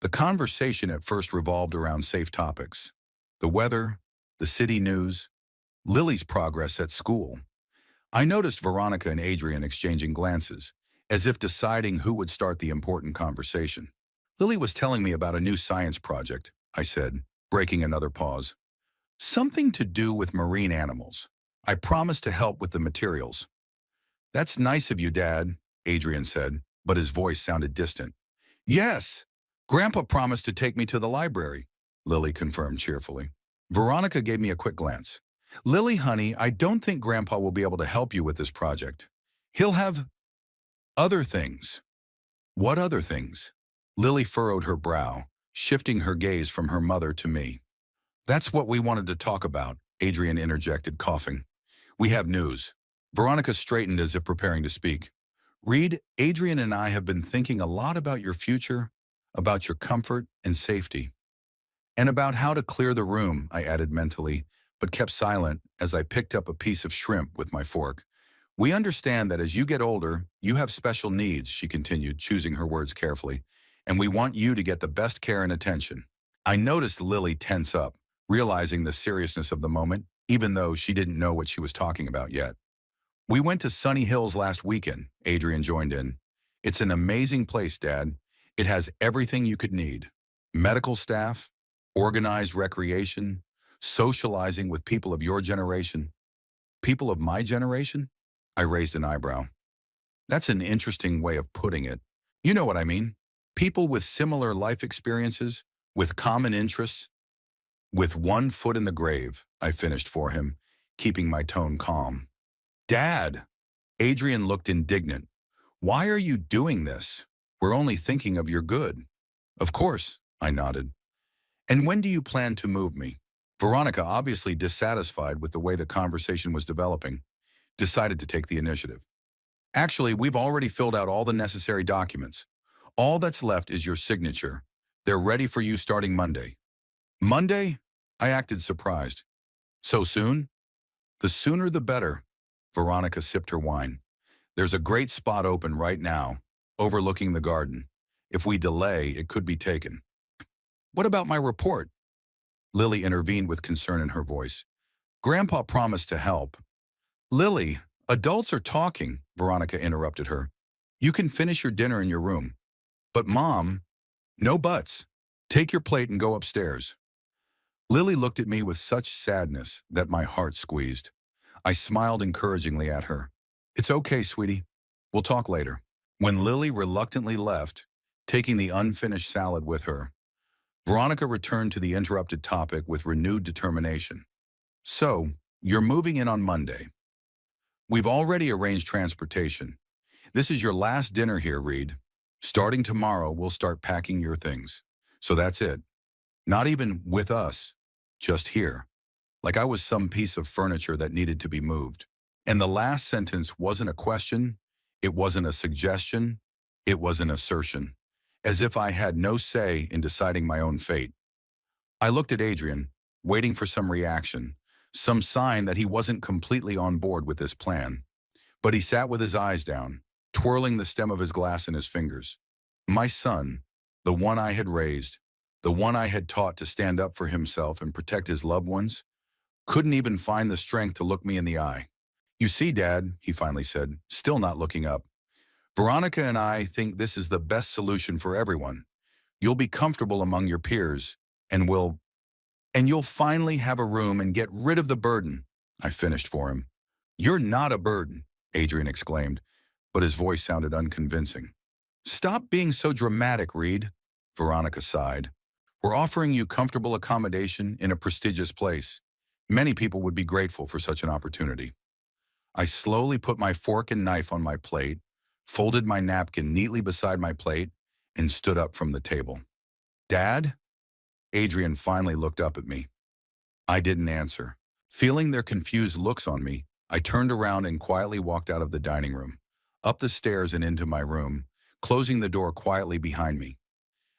The conversation at first revolved around safe topics: the weather, the city news, Lily's progress at school. I noticed Veronica and Adrian exchanging glances, as if deciding who would start the important conversation. "Lily was telling me about a new science project," I said, breaking another pause. "Something to do with marine animals. I promised to help with the materials." "That's nice of you, Dad," Adrian said, but his voice sounded distant. "Yes, Grandpa promised to take me to the library," Lily confirmed cheerfully. Veronica gave me a quick glance. "Lily, honey, I don't think Grandpa will be able to help you with this project. He'll have other things." "What other things?" Lily furrowed her brow, shifting her gaze from her mother to me. "That's what we wanted to talk about," Adrian interjected, coughing. "We have news." Veronica straightened as if preparing to speak. "Reed, Adrian and I have been thinking a lot about your future, about your comfort and safety. And about how to clear the room," I added mentally, but kept silent as I picked up a piece of shrimp with my fork. "We understand that as you get older, you have special needs," she continued, choosing her words carefully, "and we want you to get the best care and attention." I noticed Lily tense up, realizing the seriousness of the moment, even though she didn't know what she was talking about yet. "We went to Sunny Hills last weekend," Adrian joined in. "It's an amazing place, Dad. It has everything you could need. Medical staff, organized recreation, socializing with people of your generation." "People of my generation?" I raised an eyebrow. "That's an interesting way of putting it. You know what I mean. People with similar life experiences, with common interests." "With one foot in the grave," I finished for him, keeping my tone calm. "Dad!" Adrian looked indignant. "Why are you doing this? We're only thinking of your good." "Of course," I nodded. "And when do you plan to move me?" Veronica, obviously dissatisfied with the way the conversation was developing, decided to take the initiative. "Actually, we've already filled out all the necessary documents. All that's left is your signature. They're ready for you starting Monday." "Monday?" I acted surprised. "So soon?" "The sooner the better." Veronica sipped her wine. "There's a great spot open right now, overlooking the garden. If we delay, it could be taken." "What about my report?" Lily intervened with concern in her voice. "Grandpa promised to help." "Lily, adults are talking," Veronica interrupted her. "You can finish your dinner in your room." "But Mom..." "No buts. Take your plate and go upstairs." Lily looked at me with such sadness that my heart squeezed. I smiled encouragingly at her. "It's okay, sweetie. We'll talk later." When Lily reluctantly left, taking the unfinished salad with her, Veronica returned to the interrupted topic with renewed determination. "So, you're moving in on Monday. We've already arranged transportation. This is your last dinner here, Reed. Starting tomorrow, we'll start packing your things. So that's it. Not even with us, just here. Like I was some piece of furniture that needed to be moved." And the last sentence wasn't a question, it wasn't a suggestion, it was an assertion, as if I had no say in deciding my own fate. I looked at Adrian, waiting for some reaction, some sign that he wasn't completely on board with this plan. But he sat with his eyes down, twirling the stem of his glass in his fingers. My son, the one I had raised, the one I had taught to stand up for himself and protect his loved ones, couldn't even find the strength to look me in the eye. You see, Dad, he finally said, still not looking up. Veronica and I think this is the best solution for everyone. You'll be comfortable among your peers, and you'll finally have a room and get rid of the burden. I finished for him. You're not a burden, Adrian exclaimed, but his voice sounded unconvincing. Stop being so dramatic, Reed, Veronica sighed. We're offering you comfortable accommodation in a prestigious place. Many people would be grateful for such an opportunity. I slowly put my fork and knife on my plate, folded my napkin neatly beside my plate, and stood up from the table. Dad? Adrian finally looked up at me. I didn't answer. Feeling their confused looks on me, I turned around and quietly walked out of the dining room, up the stairs and into my room, closing the door quietly behind me.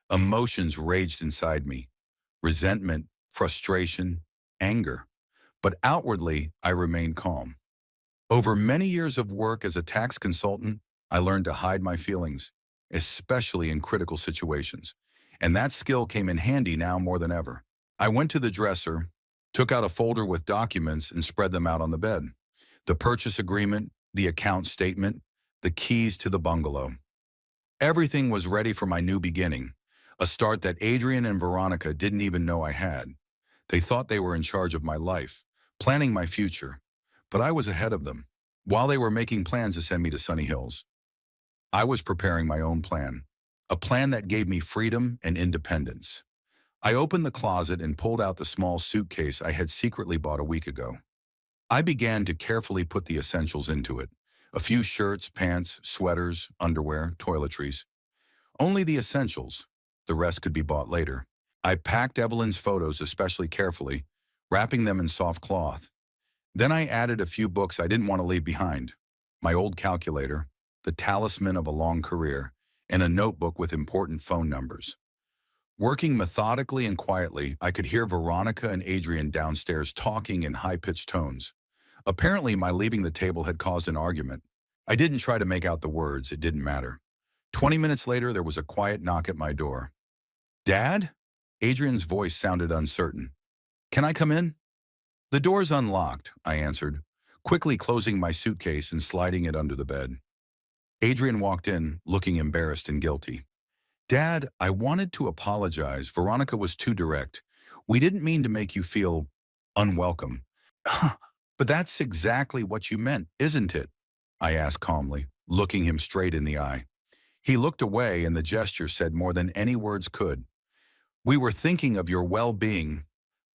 Emotions raged inside me. Resentment, frustration, anger. But outwardly, I remained calm. Over many years of work as a tax consultant, I learned to hide my feelings, especially in critical situations. And that skill came in handy now more than ever. I went to the dresser, took out a folder with documents and spread them out on the bed. The purchase agreement, the account statement, the keys to the bungalow. Everything was ready for my new beginning, a start that Adrian and Veronica didn't even know I had. They thought they were in charge of my life, planning my future, but I was ahead of them. While they were making plans to send me to Sunny Hills, I was preparing my own plan, a plan that gave me freedom and independence. I opened the closet and pulled out the small suitcase I had secretly bought a week ago. I began to carefully put the essentials into it. A few shirts, pants, sweaters, underwear, toiletries. Only the essentials. The rest could be bought later. I packed Evelyn's photos especially carefully, wrapping them in soft cloth. Then I added a few books I didn't want to leave behind. My old calculator, the talisman of a long career, and a notebook with important phone numbers. Working methodically and quietly, I could hear Veronica and Adrian downstairs talking in high-pitched tones. Apparently, my leaving the table had caused an argument. I didn't try to make out the words, it didn't matter. 20 minutes later, there was a quiet knock at my door. Dad? Adrian's voice sounded uncertain. Can I come in? The door's unlocked, I answered, quickly closing my suitcase and sliding it under the bed. Adrian walked in, looking embarrassed and guilty. Dad, I wanted to apologize. Veronica was too direct. We didn't mean to make you feel unwelcome. But that's exactly what you meant, isn't it? I asked calmly, looking him straight in the eye. He looked away and the gesture said more than any words could. We were thinking of your well-being.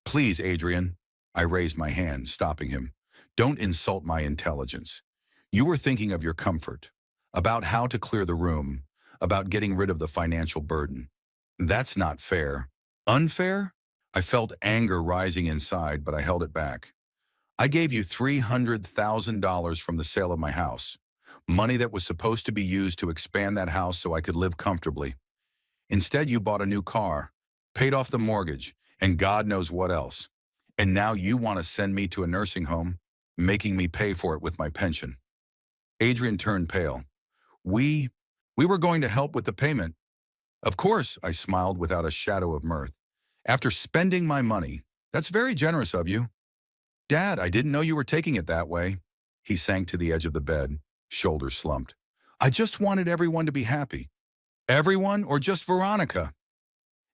Please, Adrian. I raised my hand, stopping him. Don't insult my intelligence. You were thinking of your comfort, about how to clear the room, about getting rid of the financial burden. That's not fair. Unfair? I felt anger rising inside, but I held it back. I gave you $300,000 from the sale of my house, money that was supposed to be used to expand that house so I could live comfortably. Instead, you bought a new car, paid off the mortgage, and God knows what else. And now you want to send me to a nursing home, making me pay for it with my pension. Adrian turned pale. We were going to help with the payment. Of course, I smiled without a shadow of mirth. After spending my money, that's very generous of you. Dad, I didn't know you were taking it that way. He sank to the edge of the bed, shoulders slumped. I just wanted everyone to be happy. Everyone or just Veronica?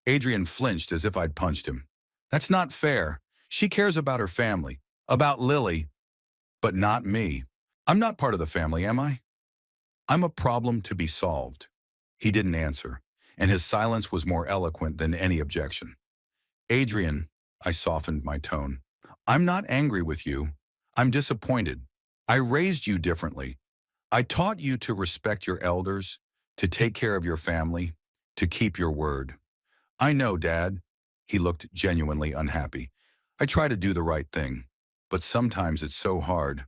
Adrian flinched as if I'd punched him. That's not fair. She cares about her family, about Lily, but not me. I'm not part of the family, am I? I'm a problem to be solved. He didn't answer, and his silence was more eloquent than any objection. Adrian, I softened my tone. I'm not angry with you. I'm disappointed. I raised you differently. I taught you to respect your elders, to take care of your family, to keep your word. I know, Dad. He looked genuinely unhappy. I try to do the right thing, but sometimes it's so hard.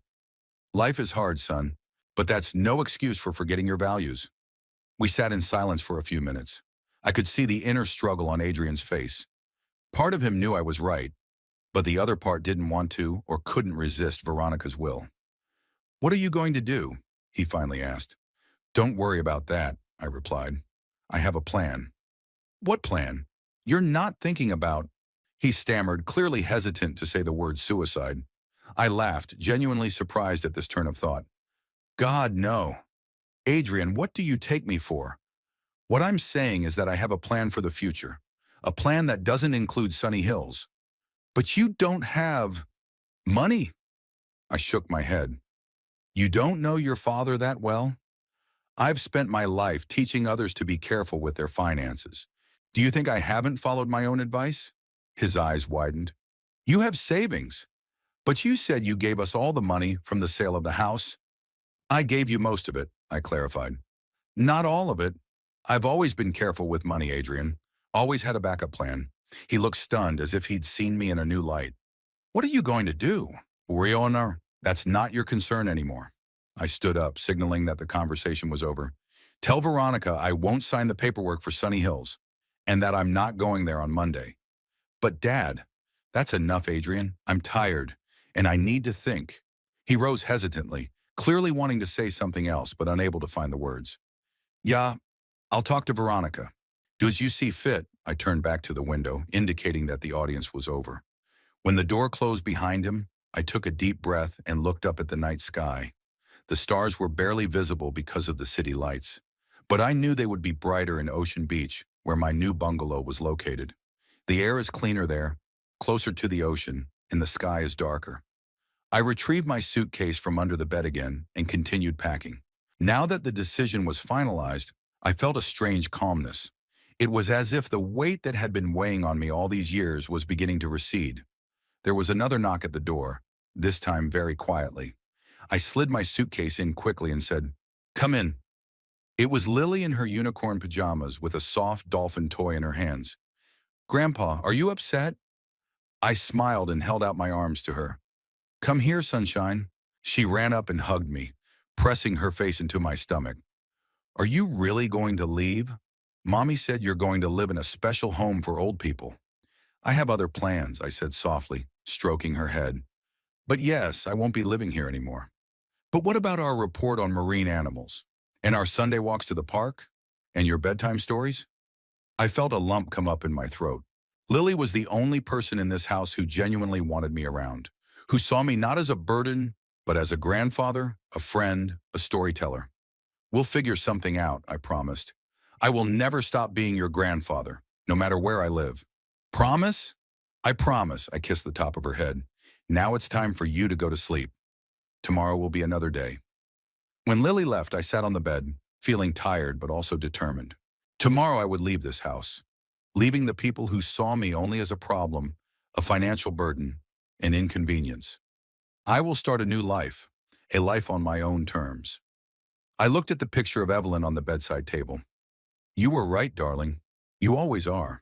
Life is hard, son, but that's no excuse for forgetting your values. We sat in silence for a few minutes. I could see the inner struggle on Adrian's face. Part of him knew I was right, but the other part didn't want to or couldn't resist Veronica's will. "What are you going to do?" he finally asked. "Don't worry about that," I replied. "I have a plan." "What plan?" "You're not thinking about—" he stammered, clearly hesitant to say the word suicide. I laughed, genuinely surprised at this turn of thought. "God, no. Adrian, what do you take me for? What I'm saying is that I have a plan for the future, a plan that doesn't include Sunny Hills. But you don't have money." I shook my head. "You don't know your father that well? I've spent my life teaching others to be careful with their finances. Do you think I haven't followed my own advice?" His eyes widened. "You have savings, but you said you gave us all the money from the sale of the house." "I gave you most of it," I clarified. "Not all of it. I've always been careful with money, Adrian. Always had a backup plan." He looked stunned, as if he'd seen me in a new light. "What are you going to do?" "Riona, that's not your concern anymore." I stood up, signaling that the conversation was over. "Tell Veronica I won't sign the paperwork for Sunny Hills, and that I'm not going there on Monday." "But Dad—" "That's enough, Adrian. I'm tired, and I need to think." He rose hesitantly, clearly wanting to say something else, but unable to find the words. "Yeah, I'll talk to Veronica. Do as you see fit." I turned back to the window, indicating that the audience was over. When the door closed behind him, I took a deep breath and looked up at the night sky. The stars were barely visible because of the city lights, but I knew they would be brighter in Ocean Beach, where my new bungalow was located. The air is cleaner there, closer to the ocean, and the sky is darker. I retrieved my suitcase from under the bed again and continued packing. Now that the decision was finalized, I felt a strange calmness. It was as if the weight that had been weighing on me all these years was beginning to recede. There was another knock at the door, this time very quietly. I slid my suitcase in quickly and said, "Come in." It was Lily in her unicorn pajamas with a soft dolphin toy in her hands. "Grandpa, are you upset?" I smiled and held out my arms to her. "Come here, sunshine." She ran up and hugged me, pressing her face into my stomach. "Are you really going to leave? Mommy said you're going to live in a special home for old people." "I have other plans," I said softly, stroking her head. "But yes, I won't be living here anymore." "But what about our report on marine animals? And our Sunday walks to the park? And your bedtime stories?" I felt a lump come up in my throat. Lily was the only person in this house who genuinely wanted me around, who saw me not as a burden, but as a grandfather, a friend, a storyteller. "We'll figure something out," I promised. "I will never stop being your grandfather, no matter where I live." "Promise?" "I promise," I kissed the top of her head. "Now it's time for you to go to sleep. Tomorrow will be another day." When Lily left, I sat on the bed, feeling tired but also determined. Tomorrow I would leave this house, leaving the people who saw me only as a problem, a financial burden, an inconvenience. I will start a new life, a life on my own terms. I looked at the picture of Evelyn on the bedside table. "You were right, darling. You always are."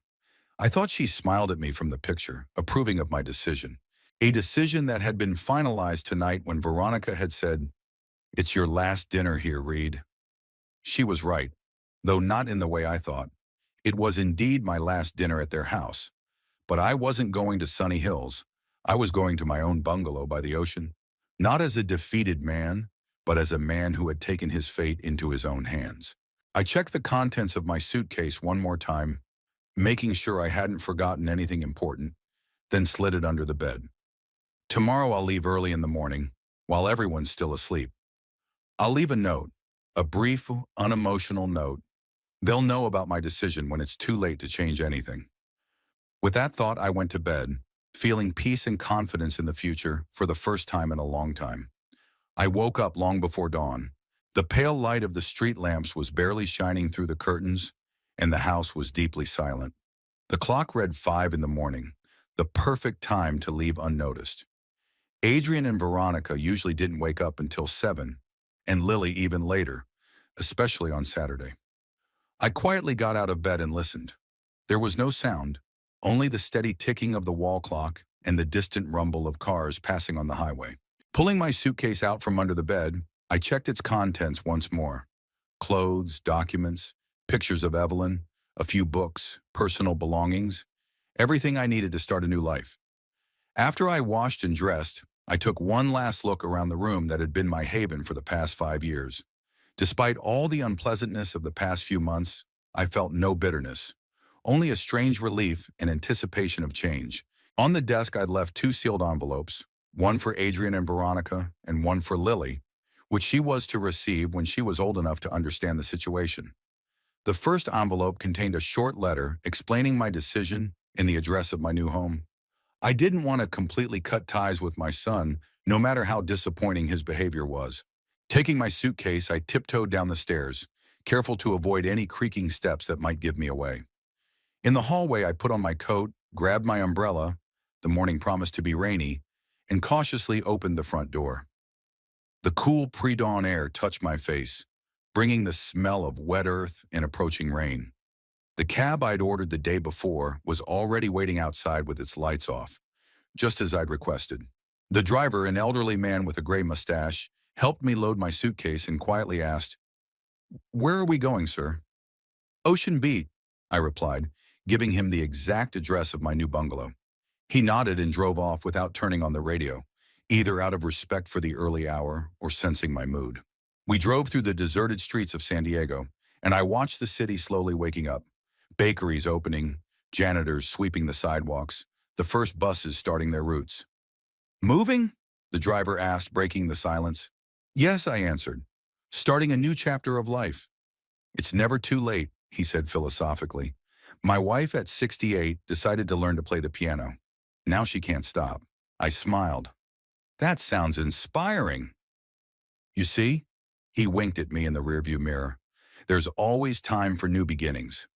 I thought she smiled at me from the picture, approving of my decision. A decision that had been finalized tonight when Veronica had said, "It's your last dinner here, Reed." She was right, though not in the way I thought. It was indeed my last dinner at their house. But I wasn't going to Sunny Hills. I was going to my own bungalow by the ocean, not as a defeated man, but as a man who had taken his fate into his own hands. I checked the contents of my suitcase one more time, making sure I hadn't forgotten anything important, then slid it under the bed. Tomorrow I'll leave early in the morning, while everyone's still asleep. I'll leave a note, a brief, unemotional note. They'll know about my decision when it's too late to change anything. With that thought, I went to bed, feeling peace and confidence in the future for the first time in a long time. I woke up long before dawn. The pale light of the street lamps was barely shining through the curtains, and the house was deeply silent. The clock read 5 in the morning, the perfect time to leave unnoticed. Adrian and Veronica usually didn't wake up until 7, and Lily even later, especially on Saturday. I quietly got out of bed and listened. There was no sound, only the steady ticking of the wall clock and the distant rumble of cars passing on the highway. Pulling my suitcase out from under the bed, I checked its contents once more. Clothes, documents, pictures of Evelyn, a few books, personal belongings, everything I needed to start a new life. After I washed and dressed, I took one last look around the room that had been my haven for the past 5 years. Despite all the unpleasantness of the past few months, I felt no bitterness, only a strange relief and anticipation of change. On the desk, I'd left two sealed envelopes, one for Adrian and Veronica and one for Lily, which she was to receive when she was old enough to understand the situation. The first envelope contained a short letter explaining my decision and the address of my new home. I didn't want to completely cut ties with my son, no matter how disappointing his behavior was. Taking my suitcase, I tiptoed down the stairs, careful to avoid any creaking steps that might give me away. In the hallway, I put on my coat, grabbed my umbrella, the morning promised to be rainy, and cautiously opened the front door. The cool pre-dawn air touched my face, bringing the smell of wet earth and approaching rain. The cab I'd ordered the day before was already waiting outside with its lights off, just as I'd requested. The driver, an elderly man with a gray mustache, helped me load my suitcase and quietly asked, "Where are we going, sir?" "Ocean Beach," I replied, giving him the exact address of my new bungalow. He nodded and drove off without turning on the radio, either out of respect for the early hour or sensing my mood. We drove through the deserted streets of San Diego, and I watched the city slowly waking up. Bakeries opening, janitors sweeping the sidewalks, the first buses starting their routes. "Moving?" the driver asked, breaking the silence. "Yes," I answered. "Starting a new chapter of life." "It's never too late," he said philosophically. "My wife at 68 decided to learn to play the piano. Now she can't stop." I smiled. "That sounds inspiring." "You see?" He winked at me in the rearview mirror. "There's always time for new beginnings."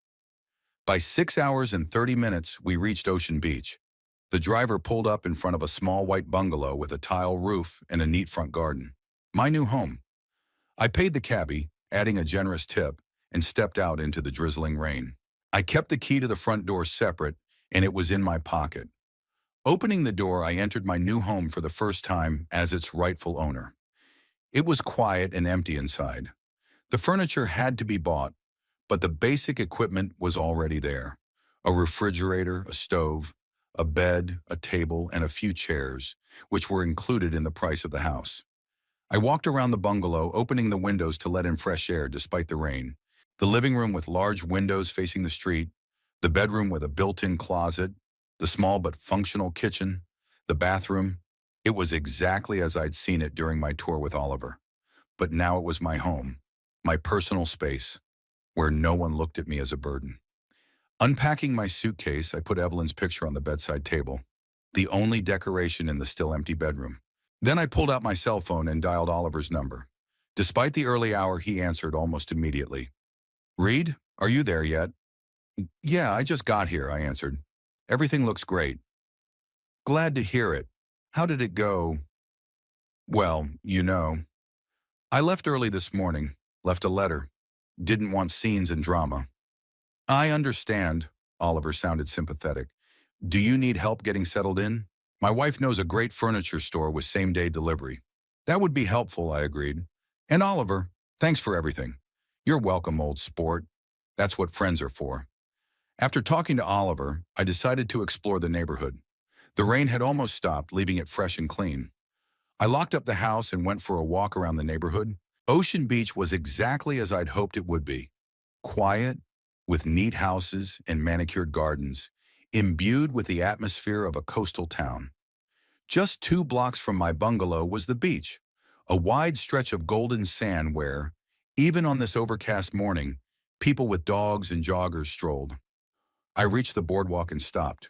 By 6 hours and 30 minutes, we reached Ocean Beach. The driver pulled up in front of a small white bungalow with a tile roof and a neat front garden. My new home. I paid the cabbie, adding a generous tip, and stepped out into the drizzling rain. I kept the key to the front door separate, and it was in my pocket. Opening the door, I entered my new home for the first time as its rightful owner. It was quiet and empty inside. The furniture had to be bought, but the basic equipment was already there. A refrigerator, a stove, a bed, a table, and a few chairs, which were included in the price of the house. I walked around the bungalow, opening the windows to let in fresh air despite the rain. The living room with large windows facing the street, the bedroom with a built-in closet, the small but functional kitchen, the bathroom. It was exactly as I'd seen it during my tour with Oliver. But now it was my home, my personal space, where no one looked at me as a burden. Unpacking my suitcase, I put Evelyn's picture on the bedside table, the only decoration in the still empty bedroom. Then I pulled out my cell phone and dialed Oliver's number. Despite the early hour, he answered almost immediately. "Reed, are you there yet?" "Yeah, I just got here," I answered. "Everything looks great." "Glad to hear it. How did it go?" "Well, you know. I left early this morning, left a letter. Didn't want scenes and drama." "I understand," Oliver sounded sympathetic. "Do you need help getting settled in? My wife knows a great furniture store with same-day delivery." "That would be helpful," I agreed. "And Oliver, thanks for everything." "You're welcome, old sport. That's what friends are for." After talking to Oliver, I decided to explore the neighborhood. The rain had almost stopped, leaving it fresh and clean. I locked up the house and went for a walk around the neighborhood. Ocean Beach was exactly as I'd hoped it would be. Quiet, with neat houses and manicured gardens, imbued with the atmosphere of a coastal town. Just 2 blocks from my bungalow was the beach, a wide stretch of golden sand where, even on this overcast morning, people with dogs and joggers strolled. I reached the boardwalk and stopped,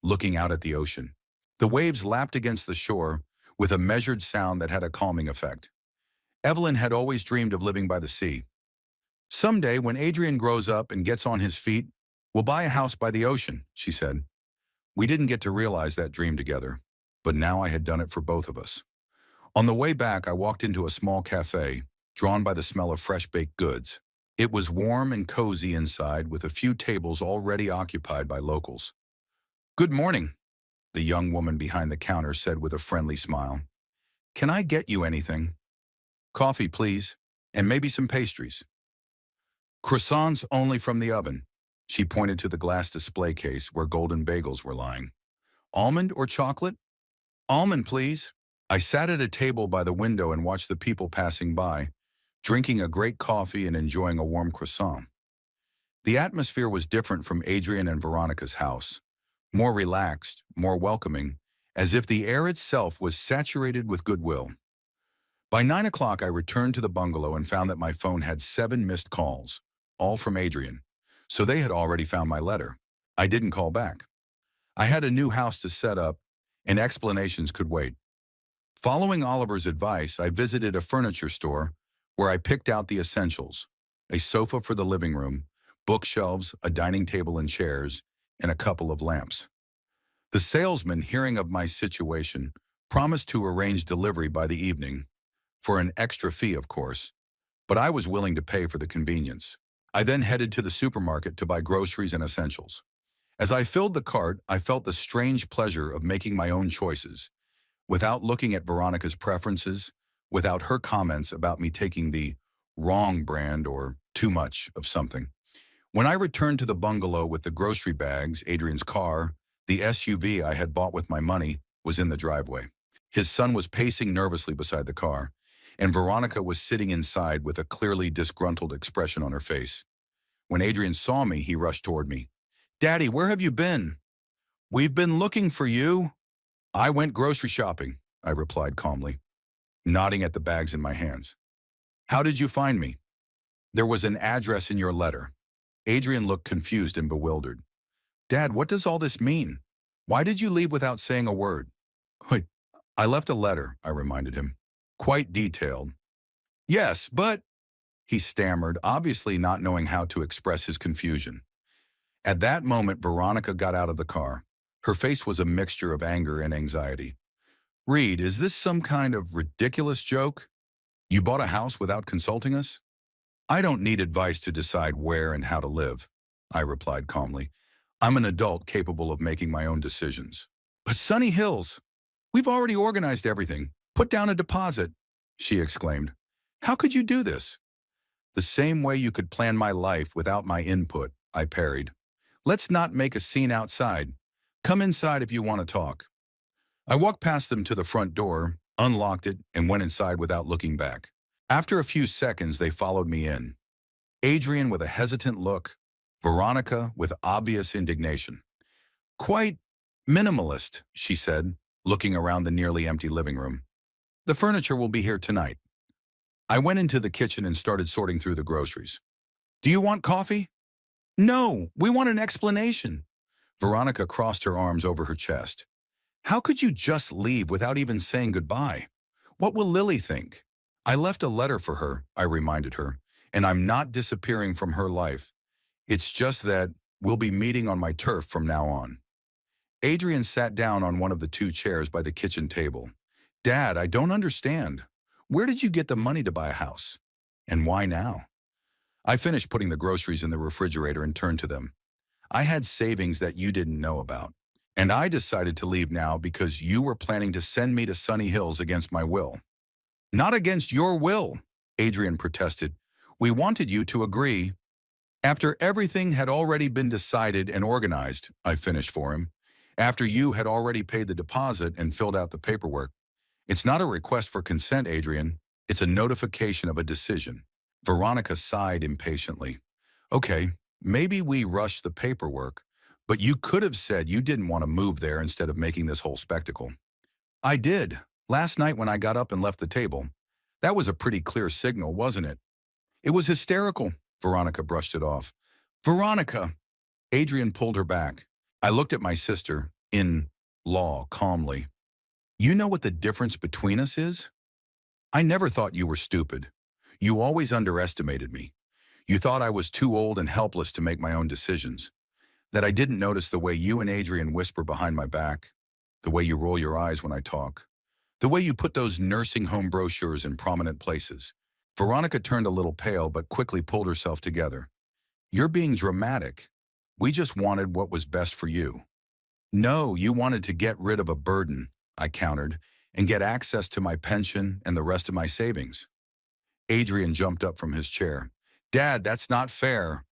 looking out at the ocean. The waves lapped against the shore with a measured sound that had a calming effect. Evelyn had always dreamed of living by the sea. "Someday, when Adrian grows up and gets on his feet, we'll buy a house by the ocean," she said. We didn't get to realize that dream together, but now I had done it for both of us. On the way back, I walked into a small cafe, drawn by the smell of fresh baked goods. It was warm and cozy inside, with a few tables already occupied by locals. "Good morning," the young woman behind the counter said with a friendly smile. "Can I get you anything?" "Coffee, please, and maybe some pastries." "Croissants only from the oven." She pointed to the glass display case where golden bagels were lying. Almond or chocolate? Almond, please. I sat at a table by the window and watched the people passing by, drinking a great coffee and enjoying a warm croissant. The atmosphere was different from Adrian and Veronica's house, more relaxed, more welcoming, as if the air itself was saturated with goodwill. By 9 o'clock, I returned to the bungalow and found that my phone had 7 missed calls, all from Adrian. So they had already found my letter. I didn't call back. I had a new house to set up, and explanations could wait. Following Oliver's advice, I visited a furniture store where I picked out the essentials: a sofa for the living room, bookshelves, a dining table and chairs, and a couple of lamps. The salesman, hearing of my situation, promised to arrange delivery by the evening, for an extra fee, of course, but I was willing to pay for the convenience. I then headed to the supermarket to buy groceries and essentials. As I filled the cart, I felt the strange pleasure of making my own choices, without looking at Veronica's preferences, without her comments about me taking the wrong brand or too much of something. When I returned to the bungalow with the grocery bags, Adrian's car, the SUV I had bought with my money, was in the driveway. His son was pacing nervously beside the car, and Veronica was sitting inside with a clearly disgruntled expression on her face. When Adrian saw me, he rushed toward me. "Daddy, where have you been?" "We've been looking for you." "I went grocery shopping," I replied calmly, nodding at the bags in my hands. "How did you find me?" "There was an address in your letter." Adrian looked confused and bewildered. "Dad, what does all this mean? Why did you leave without saying a word?" "Wait, I left a letter," I reminded him. "Quite detailed." "Yes, but—" he stammered, obviously not knowing how to express his confusion. At that moment, Veronica got out of the car. Her face was a mixture of anger and anxiety. "Reed, is this some kind of ridiculous joke? You bought a house without consulting us?" "I don't need advice to decide where and how to live," I replied calmly. "I'm an adult capable of making my own decisions." "But Sunny Hills, we've already organized everything. Put down a deposit," she exclaimed. "How could you do this?" "The same way you could plan my life without my input," I parried. "Let's not make a scene outside. Come inside if you want to talk." I walked past them to the front door, unlocked it, and went inside without looking back. After a few seconds, they followed me in. Adrian with a hesitant look, Veronica with obvious indignation. "Quite minimalist," she said, looking around the nearly empty living room. "The furniture will be here tonight." I went into the kitchen and started sorting through the groceries. "Do you want coffee?" "No, we want an explanation." Veronica crossed her arms over her chest. "How could you just leave without even saying goodbye? What will Lily think?" "I left a letter for her," I reminded her, "and I'm not disappearing from her life. It's just that we'll be meeting on my turf from now on." Adrian sat down on one of the 2 chairs by the kitchen table. "Dad, I don't understand. Where did you get the money to buy a house? And why now?" I finished putting the groceries in the refrigerator and turned to them. "I had savings that you didn't know about. And I decided to leave now because you were planning to send me to Sunny Hills against my will." "Not against your will," Adrian protested. "We wanted you to agree." "After everything had already been decided and organized," I finished for him. "After you had already paid the deposit and filled out the paperwork. It's not a request for consent, Adrian. It's a notification of a decision." Veronica sighed impatiently. "Okay, maybe we rushed the paperwork, but you could have said you didn't want to move there instead of making this whole spectacle." "I did. Last night when I got up and left the table. That was a pretty clear signal, wasn't it?" "It was hysterical." Veronica brushed it off. "Veronica!" Adrian pulled her back. I looked at my sister-in-law calmly. "You know what the difference between us is? I never thought you were stupid. You always underestimated me. You thought I was too old and helpless to make my own decisions. That I didn't notice the way you and Adrian whisper behind my back, the way you roll your eyes when I talk, the way you put those nursing home brochures in prominent places." Veronica turned a little pale but quickly pulled herself together. "You're being dramatic. We just wanted what was best for you." "No, you wanted to get rid of a burden," I countered, "and get access to my pension and the rest of my savings." Adrian jumped up from his chair. "Dad, that's not fair.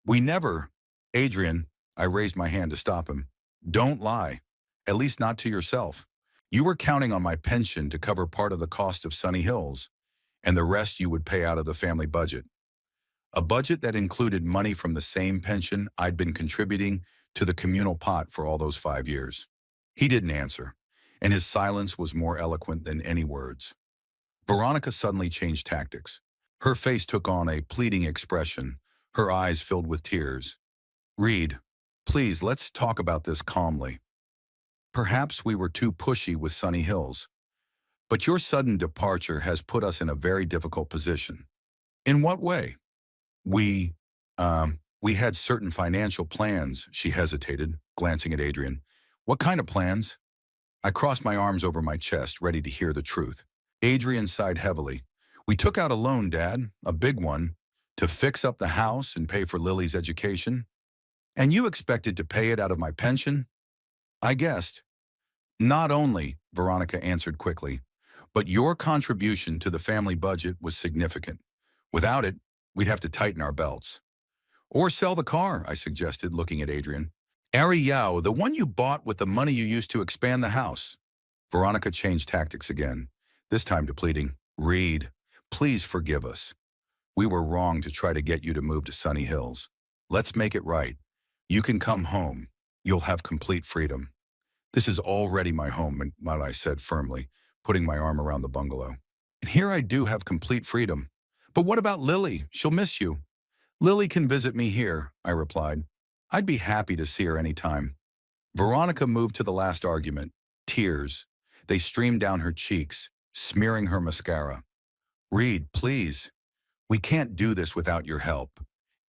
We never—" "Adrian," I raised my hand to stop him. "Don't lie. at least not to yourself. You were counting on my pension to cover part of the cost of Sunny Hills, and the rest you would pay out of the family budget. A budget that included money from the same pension I'd been contributing to the communal pot for all those 5 years. He didn't answer, and his silence was more eloquent than any words. Veronica suddenly changed tactics. Her face took on a pleading expression, her eyes filled with tears. Reed, please, let's talk about this calmly. Perhaps we were too pushy with Sunny Hills, but your sudden departure has put us in a very difficult position. In what way? We, we had certain financial plans, she hesitated, glancing at Adrian. What kind of plans? I crossed my arms over my chest, ready to hear the truth. Adrian sighed heavily. We took out a loan, Dad, a big one, to fix up the house and pay for Lily's education. And you expected to pay it out of my pension? I guessed. Not only, Veronica answered quickly, but your contribution to the family budget was significant. Without it, we'd have to tighten our belts. Or sell the car, I suggested, looking at Adrian. Ari Yao, the one you bought with the money you used to expand the house. Veronica changed tactics again, this time to pleading. Reed, please forgive us. We were wrong to try to get you to move to Sunny Hills. Let's make it right. You can come home. You'll have complete freedom. This is already my home, I said firmly, putting my arm around the bungalow. And here I do have complete freedom. But what about Lily? She'll miss you. Lily can visit me here, I replied. I'd be happy to see her any time. Veronica moved to the last argument. Tears. They streamed down her cheeks, smearing her mascara. Reed, please. We can't do this without your help.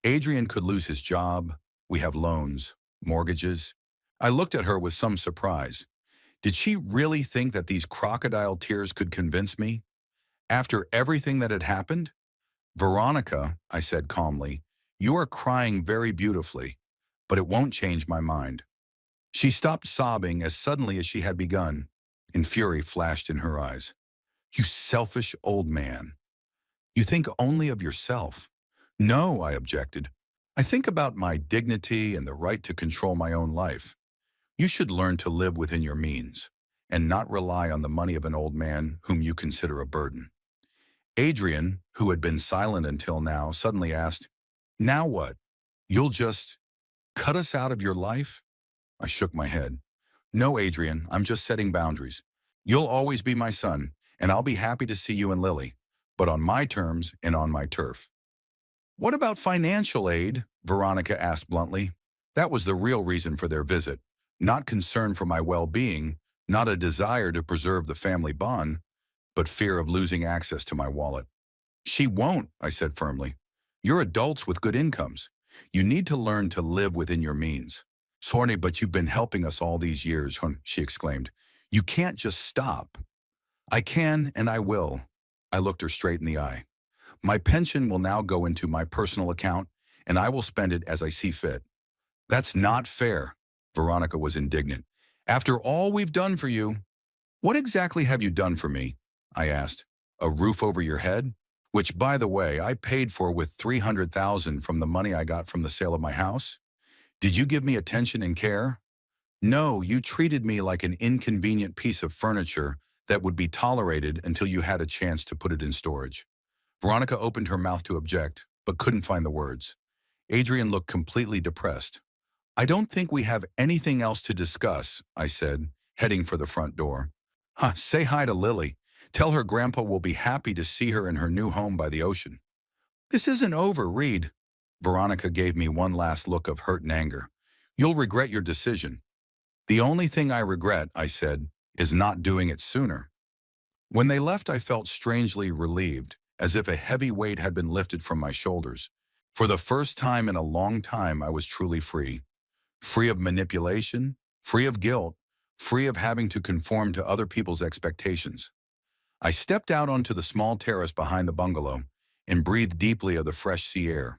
Adrian could lose his job. We have loans, mortgages. I looked at her with some surprise. Did she really think that these crocodile tears could convince me? After everything that had happened? Veronica, I said calmly, you are crying very beautifully, but it won't change my mind. She stopped sobbing as suddenly as she had begun, and fury flashed in her eyes. You selfish old man. You think only of yourself. No, I objected. I think about my dignity and the right to control my own life. You should learn to live within your means and not rely on the money of an old man whom you consider a burden. Adrian, who had been silent until now, suddenly asked, Now what? You'll just cut us out of your life? I shook my head. No, Adrian, I'm just setting boundaries. You'll always be my son, and I'll be happy to see you and Lily, but on my terms and on my turf. What about financial aid? Veronica asked bluntly. That was the real reason for their visit. Not concern for my well-being, not a desire to preserve the family bond, but fear of losing access to my wallet. She won't, I said firmly. You're adults with good incomes. You need to learn to live within your means. Sorry, but you've been helping us all these years, she exclaimed. You can't just stop. I can and I will. I looked her straight in the eye. My pension will now go into my personal account, and I will spend it as I see fit. That's not fair. Veronica was indignant. After all we've done for you. What exactly have you done for me? I asked. A roof over your head? Which, by the way, I paid for with $300,000 from the money I got from the sale of my house? Did you give me attention and care? No, you treated me like an inconvenient piece of furniture that would be tolerated until you had a chance to put it in storage. Veronica opened her mouth to object, but couldn't find the words. Adrian looked completely depressed. I don't think we have anything else to discuss, I said, heading for the front door. Say hi to Lily. Tell her Grandpa will be happy to see her in her new home by the ocean. This isn't over, Reed. Veronica gave me one last look of hurt and anger. You'll regret your decision. The only thing I regret, I said, is not doing it sooner. When they left, I felt strangely relieved, as if a heavy weight had been lifted from my shoulders. For the first time in a long time, I was truly free. Free of manipulation, free of guilt, free of having to conform to other people's expectations. I stepped out onto the small terrace behind the bungalow and breathed deeply of the fresh sea air.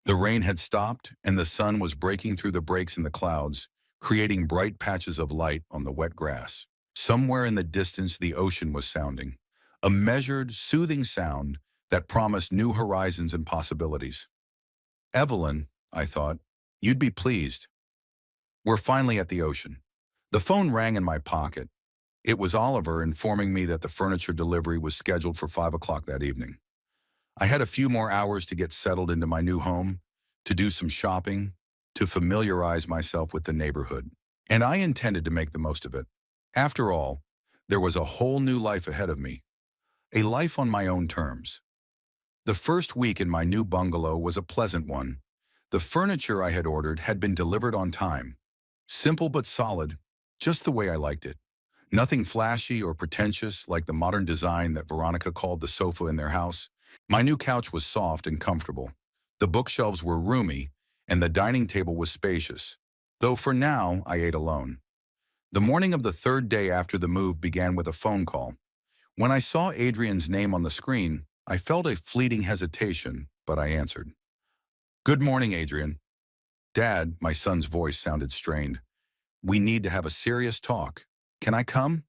The rain had stopped, and the sun was breaking through the breaks in the clouds, creating bright patches of light on the wet grass. Somewhere in the distance, the ocean was sounding, a measured, soothing sound that promised new horizons and possibilities. Evelyn, I thought, you'd be pleased. We're finally at the ocean. The phone rang in my pocket. It was Oliver informing me that the furniture delivery was scheduled for 5 o'clock that evening. I had a few more hours to get settled into my new home, to do some shopping, to familiarize myself with the neighborhood. And I intended to make the most of it. After all, there was a whole new life ahead of me, a life on my own terms. The first week in my new bungalow was a pleasant one. The furniture I had ordered had been delivered on time. Simple but solid, just the way I liked it. Nothing flashy or pretentious like the modern design that Veronica called the sofa in their house. My new couch was soft and comfortable. The bookshelves were roomy, and the dining table was spacious. Though for now, I ate alone. The morning of the third day after the move began with a phone call. When I saw Adrian's name on the screen, I felt a fleeting hesitation, but I answered. "Good morning, Adrian." "Dad," my son's voice sounded strained. "We need to have a serious talk. Can I come?"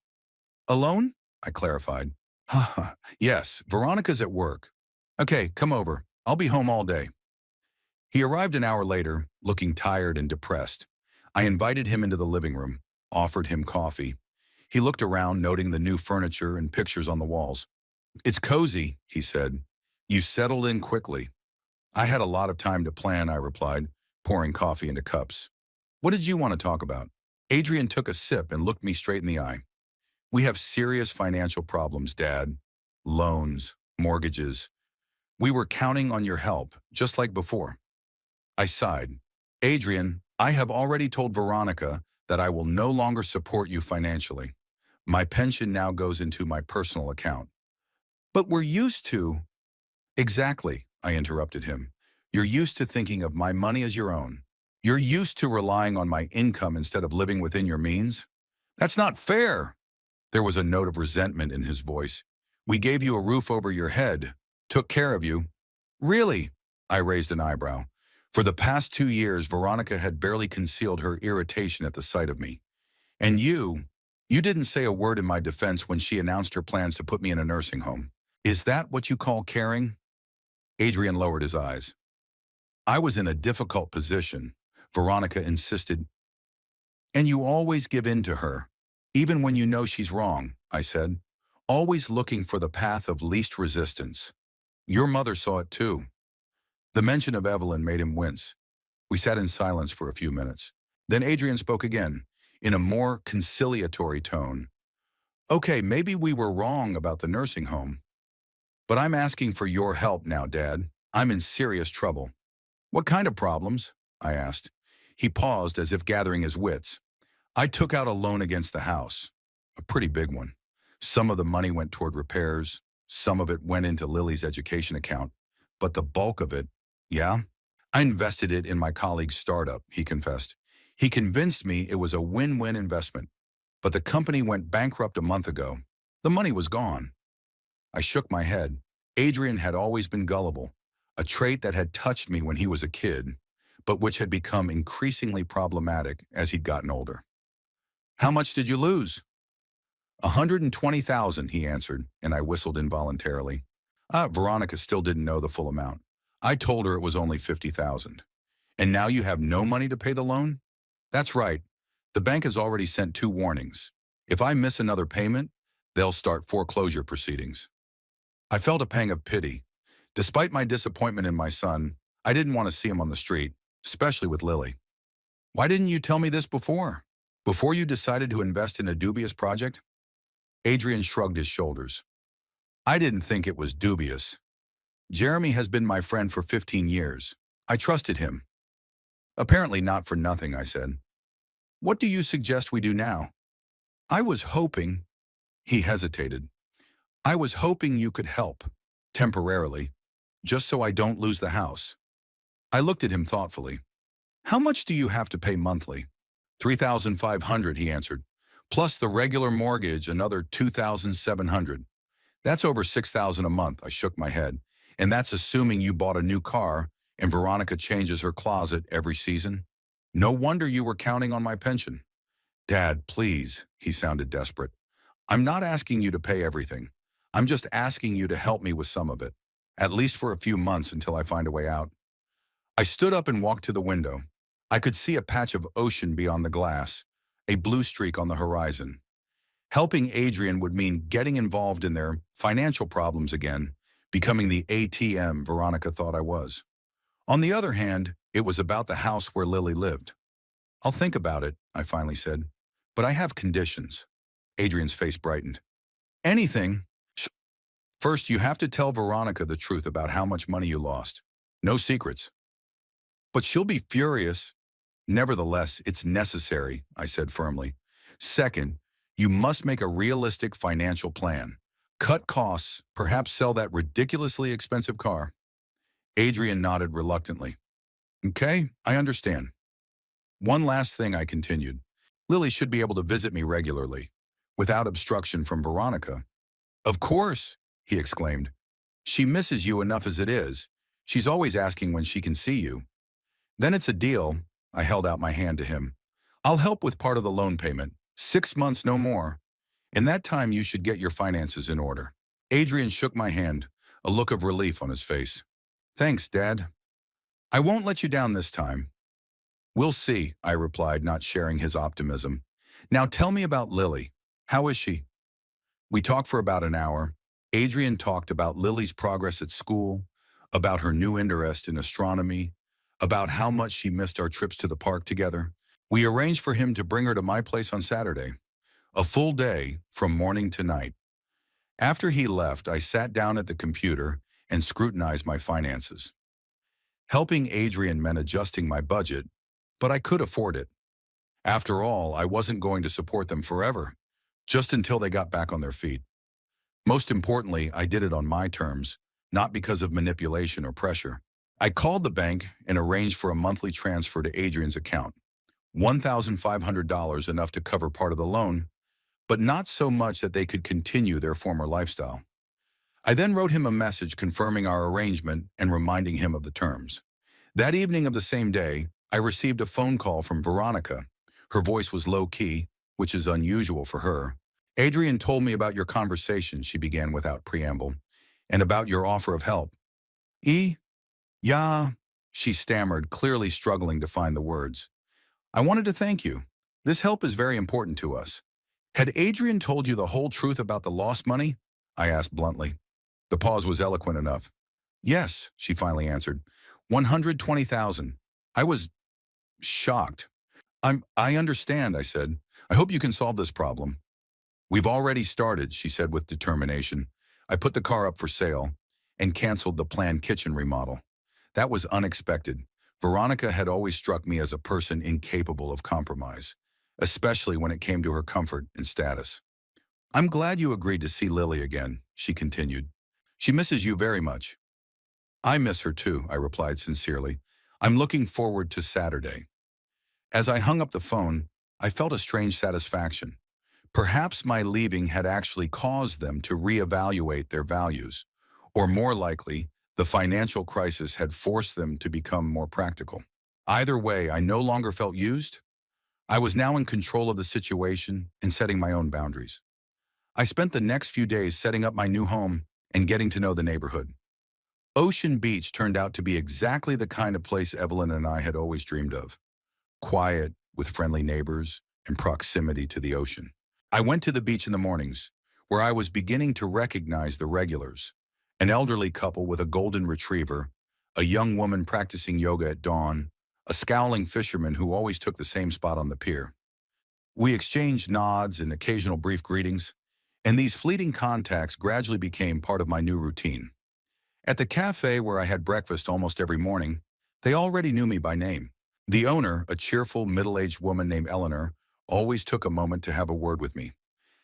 "Alone?" I clarified. "Haha, yes, Veronica's at work." "Okay, come over. I'll be home all day." He arrived an hour later, looking tired and depressed. I invited him into the living room, offered him coffee. He looked around, noting the new furniture and pictures on the walls. "It's cozy," he said. "You settled in quickly." "I had a lot of time to plan," I replied, pouring coffee into cups. "What did you want to talk about?" Adrian took a sip and looked me straight in the eye. "We have serious financial problems, Dad. Loans, mortgages. We were counting on your help, just like before." I sighed. "Adrian, I have already told Veronica that I will no longer support you financially. My pension now goes into my personal account." "But we're used to—" "Exactly," I interrupted him. "You're used to thinking of my money as your own. You're used to relying on my income instead of living within your means. That's not fair." There was a note of resentment in his voice. "We gave you a roof over your head, took care of you." "Really?" I raised an eyebrow. For the past 2 years, Veronica had barely concealed her irritation at the sight of me. "And you didn't say a word in my defense when she announced her plans to put me in a nursing home. Is that what you call caring?" Adrian lowered his eyes. "I was in a difficult position," Veronica insisted. "And you always give in to her, even when you know she's wrong," I said. "Always looking for the path of least resistance. Your mother saw it too." The mention of Evelyn made him wince. We sat in silence for a few minutes. Then Adrian spoke again, in a more conciliatory tone. "Okay, maybe we were wrong about the nursing home. But I'm asking for your help now, Dad. I'm in serious trouble." "What kind of problems?" I asked. He paused as if gathering his wits. "I took out a loan against the house, a pretty big one. Some of the money went toward repairs, some of it went into Lily's education account, but the bulk of it, yeah, I invested it in my colleague's startup," he confessed. "He convinced me it was a win-win investment, but the company went bankrupt a month ago. The money was gone." I shook my head. Adrian had always been gullible, a trait that had touched me when he was a kid, but which had become increasingly problematic as he'd gotten older. "How much did you lose?" "120,000, he answered, and I whistled involuntarily. Veronica still didn't know the full amount. I told her it was only 50,000. "And now you have no money to pay the loan?" "That's right. The bank has already sent 2 warnings. If I miss another payment, they'll start foreclosure proceedings." I felt a pang of pity. Despite my disappointment in my son, I didn't want to see him on the street, especially with Lily. "Why didn't you tell me this before? Before you decided to invest in a dubious project?" Adrian shrugged his shoulders. "I didn't think it was dubious. Jeremy has been my friend for 15 years. I trusted him." "Apparently not for nothing," I said. "What do you suggest we do now?" "I was hoping—" He hesitated. "I was hoping you could help, temporarily, just so I don't lose the house." I looked at him thoughtfully. "How much do you have to pay monthly?" $3,500, he answered. "Plus the regular mortgage, another $2,700. That's over $6,000 a month." I shook my head. "And that's assuming you bought a new car and Veronica changes her closet every season. No wonder you were counting on my pension." "Dad, please," he sounded desperate. "I'm not asking you to pay everything. I'm just asking you to help me with some of it, at least for a few months until I find a way out." I stood up and walked to the window. I could see a patch of ocean beyond the glass, a blue streak on the horizon. Helping Adrian would mean getting involved in their financial problems again, becoming the ATM Veronica thought I was. On the other hand, it was about the house where Lily lived. I'll think about it, I finally said. But I have conditions. Adrian's face brightened. Anything. First, you have to tell Veronica the truth about how much money you lost. No secrets. But she'll be furious. Nevertheless, it's necessary, I said firmly. Second, you must make a realistic financial plan. Cut costs, perhaps sell that ridiculously expensive car. Adrian nodded reluctantly. Okay, I understand. One last thing, I continued. Lily should be able to visit me regularly, without obstruction from Veronica. Of course, he exclaimed. She misses you enough as it is. She's always asking when she can see you. Then it's a deal. I held out my hand to him. I'll help with part of the loan payment. 6 months, no more. In that time, you should get your finances in order. Adrian shook my hand, a look of relief on his face. Thanks, Dad. I won't let you down this time. We'll see, I replied, not sharing his optimism. Now tell me about Lily. How is she? We talked for about an hour. Adrian talked about Lily's progress at school, about her new interest in astronomy, about how much she missed our trips to the park together. We arranged for him to bring her to my place on Saturday, a full day from morning to night. After he left, I sat down at the computer and scrutinized my finances. Helping Adrian meant adjusting my budget, but I could afford it. After all, I wasn't going to support them forever, just until they got back on their feet. Most importantly, I did it on my terms, not because of manipulation or pressure. I called the bank and arranged for a monthly transfer to Adrian's account. $1,500, enough to cover part of the loan, but not so much that they could continue their former lifestyle. I then wrote him a message confirming our arrangement and reminding him of the terms. That evening of the same day, I received a phone call from Veronica. Her voice was low-key, which is unusual for her. Adrian told me about your conversation, she began without preamble, and about your offer of help. Yeah, she stammered, clearly struggling to find the words. I wanted to thank you. This help is very important to us. Had Adrian told you the whole truth about the lost money? I asked bluntly. The pause was eloquent enough. Yes, she finally answered. 120,000. I was shocked. I understand, I said. I hope you can solve this problem. We've already started, she said with determination. I put the car up for sale and canceled the planned kitchen remodel. That was unexpected. Veronica had always struck me as a person incapable of compromise, especially when it came to her comfort and status. I'm glad you agreed to see Lily again, she continued. She misses you very much. I miss her too, I replied sincerely. I'm looking forward to Saturday. As I hung up the phone, I felt a strange satisfaction. Perhaps my leaving had actually caused them to reevaluate their values, or more likely, the financial crisis had forced them to become more practical. Either way, I no longer felt used. I was now in control of the situation and setting my own boundaries. I spent the next few days setting up my new home and getting to know the neighborhood. Ocean Beach turned out to be exactly the kind of place Evelyn and I had always dreamed of. Quiet, with friendly neighbors, and proximity to the ocean. I went to the beach in the mornings, where I was beginning to recognize the regulars. An elderly couple with a golden retriever, a young woman practicing yoga at dawn, a scowling fisherman who always took the same spot on the pier. We exchanged nods and occasional brief greetings, and these fleeting contacts gradually became part of my new routine. At the cafe where I had breakfast almost every morning, they already knew me by name. The owner, a cheerful, middle-aged woman named Eleanor, always took a moment to have a word with me.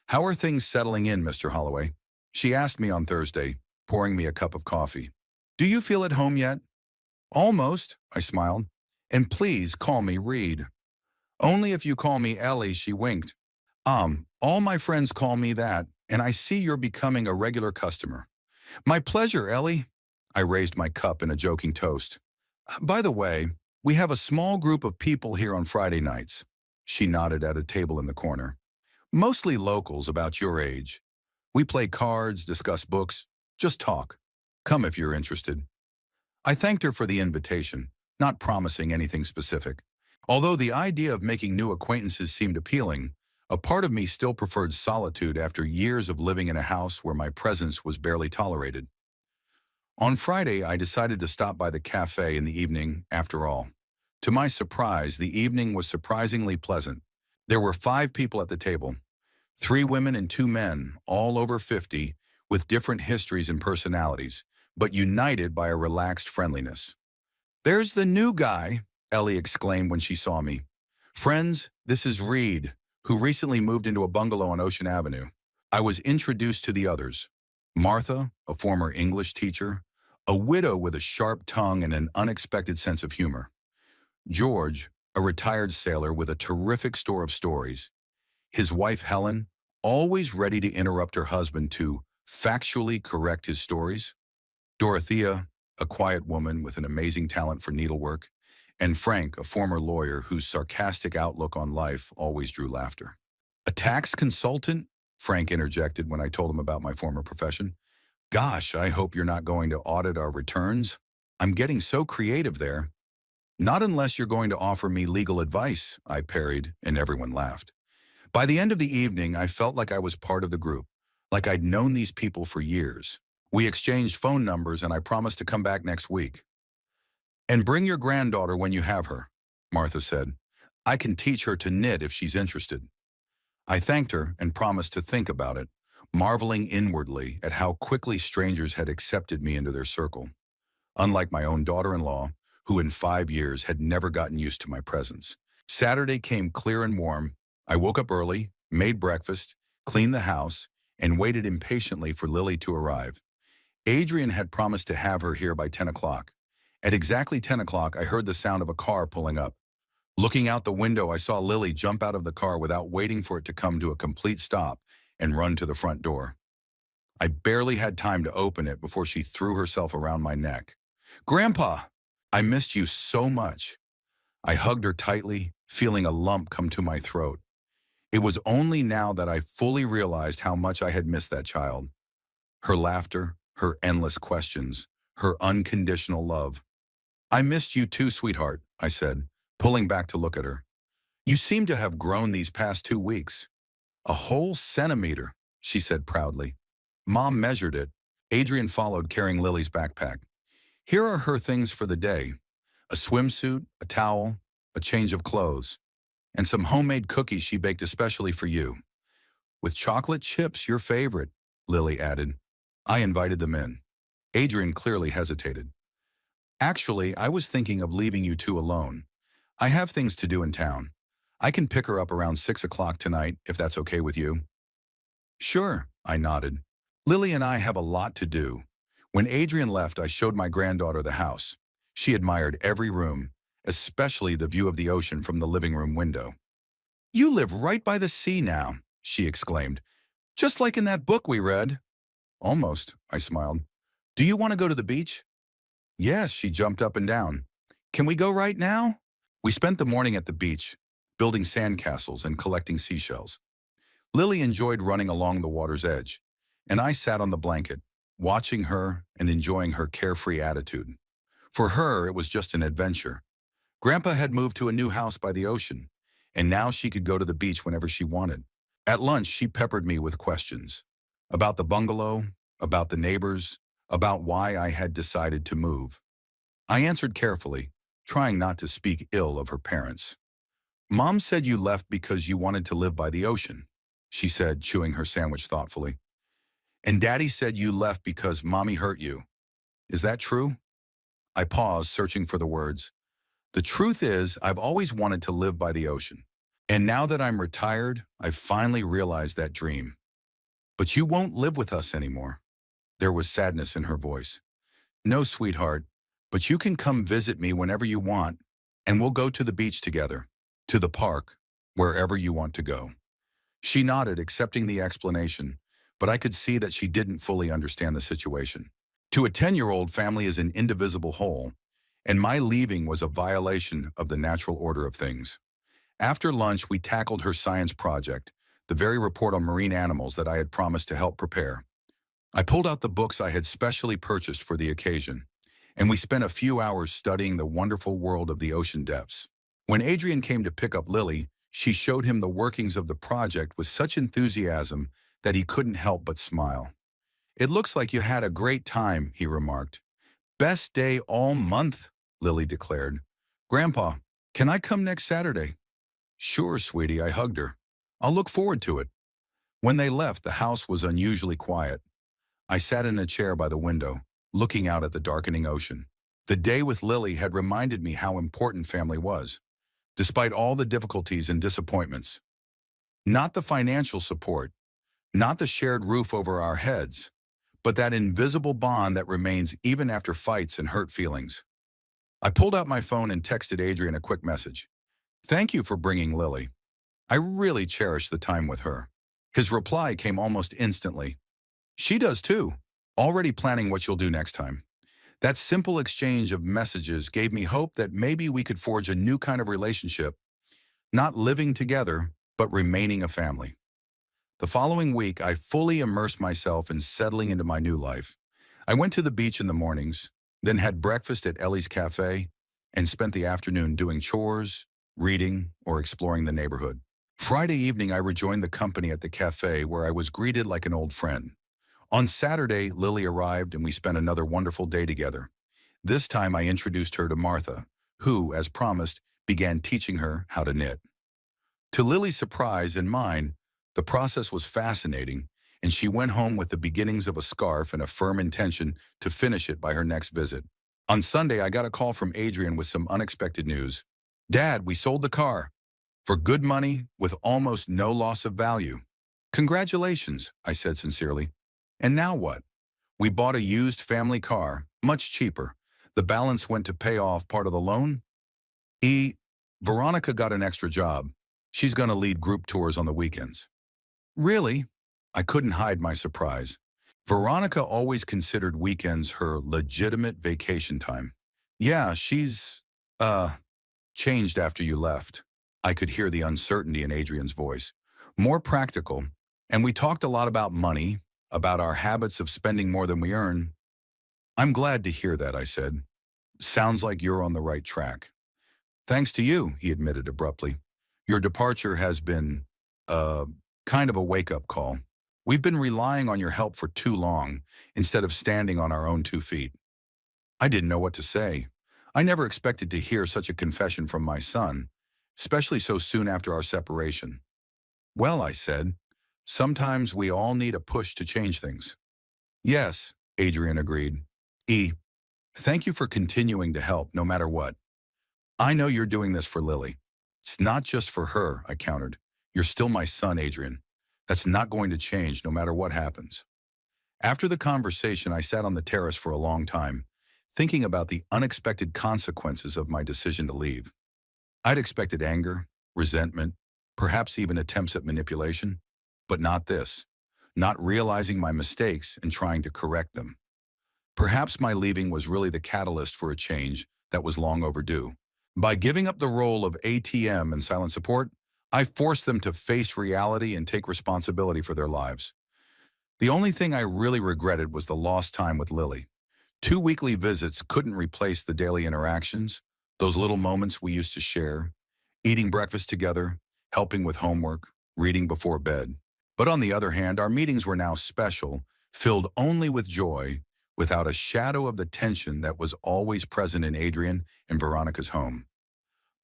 How are things settling in, Mr. Holloway? She asked me on Thursday, pouring me a cup of coffee. Do you feel at home yet? Almost, I smiled. And please call me Reed. Only if you call me Ellie, she winked. All my friends call me that, and I see you're becoming a regular customer. My pleasure, Ellie. I raised my cup in a joking toast. By the way, we have a small group of people here on Friday nights. She nodded at a table in the corner. Mostly locals about your age. We play cards, discuss books, just talk. Come if you're interested. I thanked her for the invitation, not promising anything specific. Although the idea of making new acquaintances seemed appealing, a part of me still preferred solitude after years of living in a house where my presence was barely tolerated. On Friday, I decided to stop by the cafe in the evening after all. To my surprise, the evening was surprisingly pleasant. There were 5 people at the table, 3 women and 2 men, all over 50, with different histories and personalities, but united by a relaxed friendliness. "There's the new guy," Ellie exclaimed when she saw me. "Friends, this is Reed, who recently moved into a bungalow on Ocean Avenue." I was introduced to the others. Martha, a former English teacher, a widow with a sharp tongue and an unexpected sense of humor. George, a retired sailor with a terrific store of stories. His wife Helen, always ready to interrupt her husband to factually correct his stories. Dorothea, a quiet woman with an amazing talent for needlework. And Frank, a former lawyer whose sarcastic outlook on life always drew laughter. "A tax consultant?" Frank interjected when I told him about my former profession. "Gosh, I hope you're not going to audit our returns. I'm getting so creative there." "Not unless you're going to offer me legal advice," I parried, and everyone laughed. By the end of the evening, I felt like I was part of the group, like I'd known these people for years. We exchanged phone numbers, and I promised to come back next week. "And bring your granddaughter when you have her," Martha said. "I can teach her to knit if she's interested." I thanked her and promised to think about it, marveling inwardly at how quickly strangers had accepted me into their circle. Unlike my own daughter-in-law, who in 5 years had never gotten used to my presence. Saturday came clear and warm. I woke up early, made breakfast, cleaned the house, and waited impatiently for Lily to arrive. Adrian had promised to have her here by 10 o'clock. At exactly 10 o'clock, I heard the sound of a car pulling up. Looking out the window, I saw Lily jump out of the car without waiting for it to come to a complete stop and run to the front door. I barely had time to open it before she threw herself around my neck. "Grandpa, I missed you so much." I hugged her tightly, feeling a lump come to my throat. It was only now that I fully realized how much I had missed that child. Her laughter, her endless questions, her unconditional love. "I missed you too, sweetheart," I said, pulling back to look at her. "You seem to have grown these past 2 weeks. A whole centimeter," she said proudly. Mom measured it. Adrian followed, carrying Lily's backpack. "Here are her things for the day: a swimsuit, a towel, a change of clothes, and some homemade cookies she baked especially for you. With chocolate chips, your favorite," Lily added. I invited them in. Adrian clearly hesitated. "Actually, I was thinking of leaving you two alone. I have things to do in town. I can pick her up around 6 o'clock tonight, if that's okay with you." "Sure," I nodded. "Lily and I have a lot to do." When Adrian left, I showed my granddaughter the house. She admired every room, especially the view of the ocean from the living room window. "You live right by the sea now," she exclaimed. "Just like in that book we read." "Almost," I smiled. "Do you want to go to the beach?" "Yes," she jumped up and down. "Can we go right now?" We spent the morning at the beach, building sandcastles and collecting seashells. Lily enjoyed running along the water's edge, and I sat on the blanket, watching her and enjoying her carefree attitude. For her, it was just an adventure. Grandpa had moved to a new house by the ocean, and now she could go to the beach whenever she wanted. At lunch, she peppered me with questions. About the bungalow, about the neighbors, about why I had decided to move. I answered carefully, trying not to speak ill of her parents. "Mom said you left because you wanted to live by the ocean," she said, chewing her sandwich thoughtfully. "And Daddy said you left because Mommy hurt you. Is that true?" I paused, searching for the words. "The truth is, I've always wanted to live by the ocean. And now that I'm retired, I've finally realized that dream." "But you won't live with us anymore." There was sadness in her voice. "No, sweetheart, but you can come visit me whenever you want, and we'll go to the beach together, to the park, wherever you want to go." She nodded, accepting the explanation, but I could see that she didn't fully understand the situation. To a 10-year-old, family is an indivisible whole, and my leaving was a violation of the natural order of things. After lunch, we tackled her science project, the very report on marine animals that I had promised to help prepare. I pulled out the books I had specially purchased for the occasion, and we spent a few hours studying the wonderful world of the ocean depths. When Adrian came to pick up Lily, she showed him the workings of the project with such enthusiasm that he couldn't help but smile. "It looks like you had a great time," he remarked. "Best day all month," Lily declared. "Grandpa, can I come next Saturday?" "Sure, sweetie," I hugged her. "I'll look forward to it." When they left, the house was unusually quiet. I sat in a chair by the window, looking out at the darkening ocean. The day with Lily had reminded me how important family was, despite all the difficulties and disappointments. Not the financial support, not the shared roof over our heads, but that invisible bond that remains even after fights and hurt feelings. I pulled out my phone and texted Adrian a quick message. "Thank you for bringing Lily. I really cherish the time with her." His reply came almost instantly. "She does too. Already planning what you'll do next time." That simple exchange of messages gave me hope that maybe we could forge a new kind of relationship, not living together, but remaining a family. The following week, I fully immersed myself in settling into my new life. I went to the beach in the mornings, then had breakfast at Ellie's Cafe, and spent the afternoon doing chores, reading, or exploring the neighborhood. Friday evening, I rejoined the company at the cafe where I was greeted like an old friend. On Saturday, Lily arrived and we spent another wonderful day together. This time I introduced her to Martha, who, as promised, began teaching her how to knit. To Lily's surprise and mine, the process was fascinating, and she went home with the beginnings of a scarf and a firm intention to finish it by her next visit. On Sunday, I got a call from Adrian with some unexpected news. "Dad, we sold the car. For good money, with almost no loss of value." "Congratulations," I said sincerely. "And now what?" "We bought a used family car, much cheaper. The balance went to pay off part of the loan." Veronica got an extra job. She's going to lead group tours on the weekends." "Really?" I couldn't hide my surprise. Veronica always considered weekends her legitimate vacation time. "Yeah, she's, changed after you left." I could hear the uncertainty in Adrian's voice. "More practical, and we talked a lot about money, about our habits of spending more than we earn." "I'm glad to hear that," I said. "Sounds like you're on the right track." "Thanks to you," he admitted abruptly. "Your departure has been, kind of a wake-up call. We've been relying on your help for too long, instead of standing on our own 2 feet." I didn't know what to say. I never expected to hear such a confession from my son, especially so soon after our separation. "Well," I said, "sometimes we all need a push to change things." "Yes," Adrian agreed. Thank you for continuing to help no matter what. I know you're doing this for Lily." "It's not just for her," I countered. "You're still my son, Adrian. That's not going to change no matter what happens." After the conversation, I sat on the terrace for a long time, thinking about the unexpected consequences of my decision to leave. I'd expected anger, resentment, perhaps even attempts at manipulation, but not this. Not realizing my mistakes and trying to correct them. Perhaps my leaving was really the catalyst for a change that was long overdue. By giving up the role of ATM and silent support, I forced them to face reality and take responsibility for their lives. The only thing I really regretted was the lost time with Lily. 2 weekly visits couldn't replace the daily interactions, those little moments we used to share, eating breakfast together, helping with homework, reading before bed. But on the other hand, our meetings were now special, filled only with joy, without a shadow of the tension that was always present in Adrian and Veronica's home.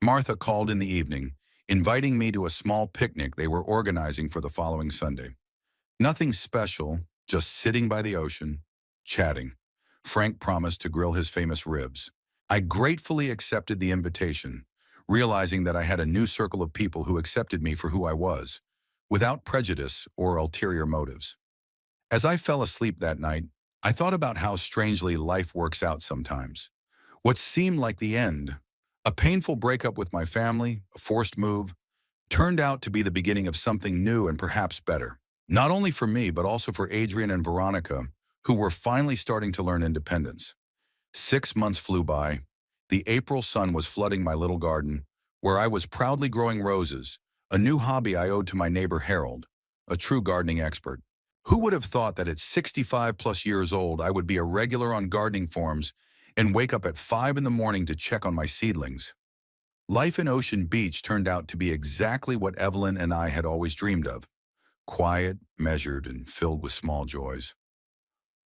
Martha called in the evening, inviting me to a small picnic they were organizing for the following Sunday. Nothing special, just sitting by the ocean, chatting. Frank promised to grill his famous ribs. I gratefully accepted the invitation, realizing that I had a new circle of people who accepted me for who I was, without prejudice or ulterior motives. As I fell asleep that night, I thought about how strangely life works out sometimes. What seemed like the end, a painful breakup with my family, a forced move, turned out to be the beginning of something new and perhaps better. Not only for me, but also for Adrian and Veronica, who were finally starting to learn independence. 6 months flew by. The April sun was flooding my little garden, where I was proudly growing roses, a new hobby I owed to my neighbor Harold, a true gardening expert. Who would have thought that at 65 plus years old I would be a regular on gardening forums and wake up at 5 in the morning to check on my seedlings? Life in Ocean Beach turned out to be exactly what Evelyn and I had always dreamed of. Quiet, measured, and filled with small joys.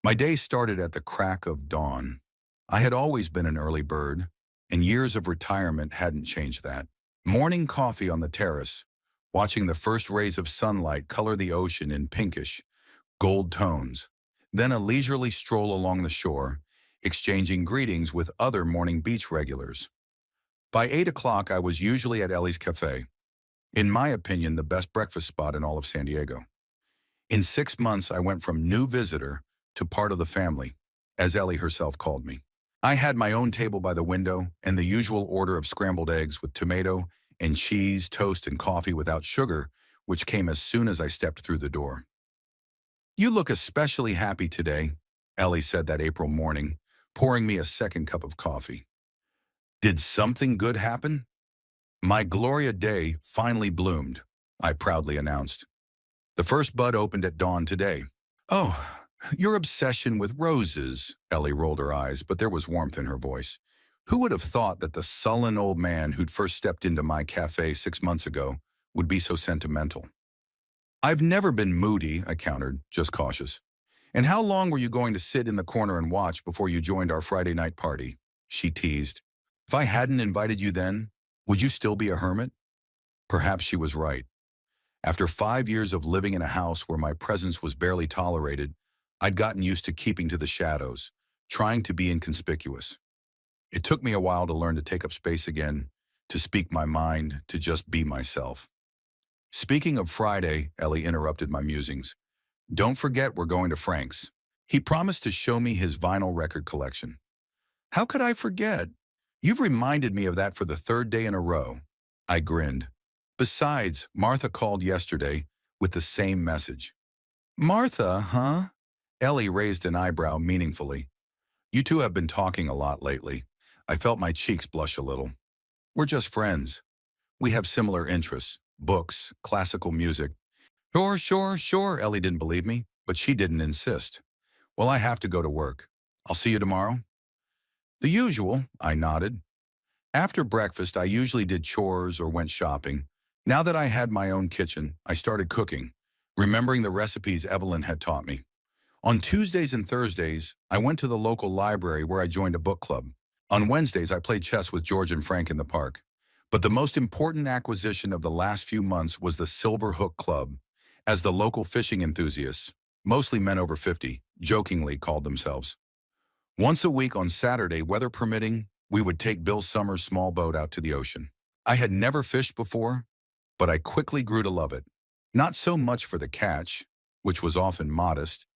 My day started at the crack of dawn. I had always been an early bird, and years of retirement hadn't changed that. Morning coffee on the terrace, watching the first rays of sunlight color the ocean in pinkish, gold tones. Then a leisurely stroll along the shore, exchanging greetings with other morning beach regulars. By 8 o'clock, I was usually at Ellie's Cafe, in my opinion, the best breakfast spot in all of San Diego. In 6 months, I went from new visitor to part of the family, as Ellie herself called me. I had my own table by the window and the usual order of scrambled eggs with tomato and cheese, toast, and coffee without sugar, which came as soon as I stepped through the door. "You look especially happy today," Ellie said that April morning, pouring me a second cup of coffee. "Did something good happen?" "My Gloria Day finally bloomed," I proudly announced. "The first bud opened at dawn today." "Oh, your obsession with roses," Ellie rolled her eyes, but there was warmth in her voice. "Who would have thought that the sullen old man who'd first stepped into my cafe 6 months ago would be so sentimental?" "I've never been moody," I countered, just cautious. "And how long were you going to sit in the corner and watch before you joined our Friday night party?" she teased. "If I hadn't invited you then, would you still be a hermit?" Perhaps she was right. After 5 years of living in a house where my presence was barely tolerated, I'd gotten used to keeping to the shadows, trying to be inconspicuous. It took me a while to learn to take up space again, to speak my mind, to just be myself. "Speaking of Friday," Ellie interrupted my musings, "don't forget we're going to Frank's. He promised to show me his vinyl record collection." "How could I forget? You've reminded me of that for the third day in a row." I grinned. "Besides, Martha called yesterday with the same message." "Martha, huh?" Ellie raised an eyebrow meaningfully. "You two have been talking a lot lately." I felt my cheeks blush a little. "We're just friends. We have similar interests, books, classical music." "Sure, sure, sure," Ellie didn't believe me, but she didn't insist. "Well, I have to go to work. I'll see you tomorrow." "The usual," I nodded. After breakfast, I usually did chores or went shopping. Now that I had my own kitchen, I started cooking, remembering the recipes Evelyn had taught me. On Tuesdays and Thursdays, I went to the local library where I joined a book club. On Wednesdays, I played chess with George and Frank in the park. But the most important acquisition of the last few months was the Silver Hook Club, as the local fishing enthusiasts, mostly men over 50, jokingly called themselves. Once a week on Saturday, weather permitting, we would take Bill Summers' small boat out to the ocean. I had never fished before, but I quickly grew to love it. Not so much for the catch, which was often modest,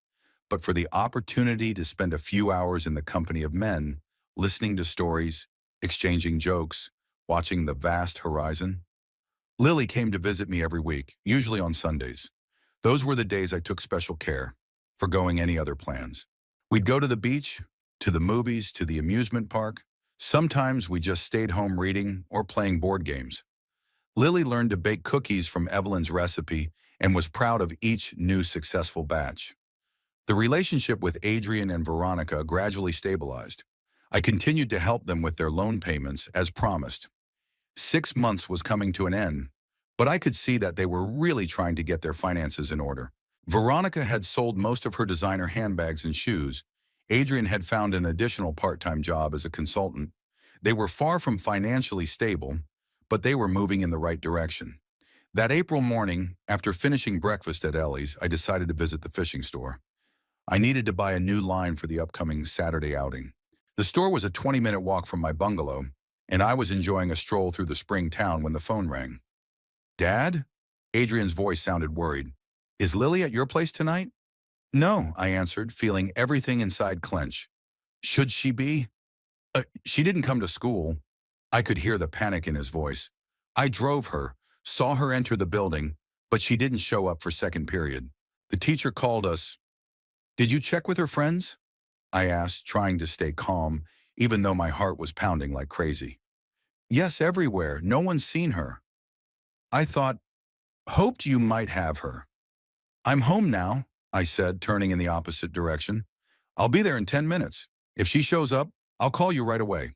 but for the opportunity to spend a few hours in the company of men, listening to stories, exchanging jokes, watching the vast horizon. Lily came to visit me every week, usually on Sundays. Those were the days I took special care, forgoing any other plans. We'd go to the beach, to the movies, to the amusement park. Sometimes we just stayed home reading or playing board games. Lily learned to bake cookies from Evelyn's recipe and was proud of each new successful batch. The relationship with Adrian and Veronica gradually stabilized. I continued to help them with their loan payments as promised. 6 months was coming to an end, but I could see that they were really trying to get their finances in order. Veronica had sold most of her designer handbags and shoes. Adrian had found an additional part-time job as a consultant. They were far from financially stable, but they were moving in the right direction. That April morning, after finishing breakfast at Ellie's, I decided to visit the fishing store. I needed to buy a new line for the upcoming Saturday outing. The store was a 20-minute walk from my bungalow, and I was enjoying a stroll through the spring town when the phone rang. "Dad?" Adrian's voice sounded worried. "Is Lily at your place tonight?" "No," I answered, feeling everything inside clench. "Should she be?" She didn't come to school." I could hear the panic in his voice. "I drove her, saw her enter the building, but she didn't show up for second period. The teacher called us." "Did you check with her friends?" I asked, trying to stay calm, even though my heart was pounding like crazy. "Yes, everywhere. No one's seen her." I thought, "Hoped you might have her." "I'm home now," I said, turning in the opposite direction. "I'll be there in 10 minutes. If she shows up, I'll call you right away."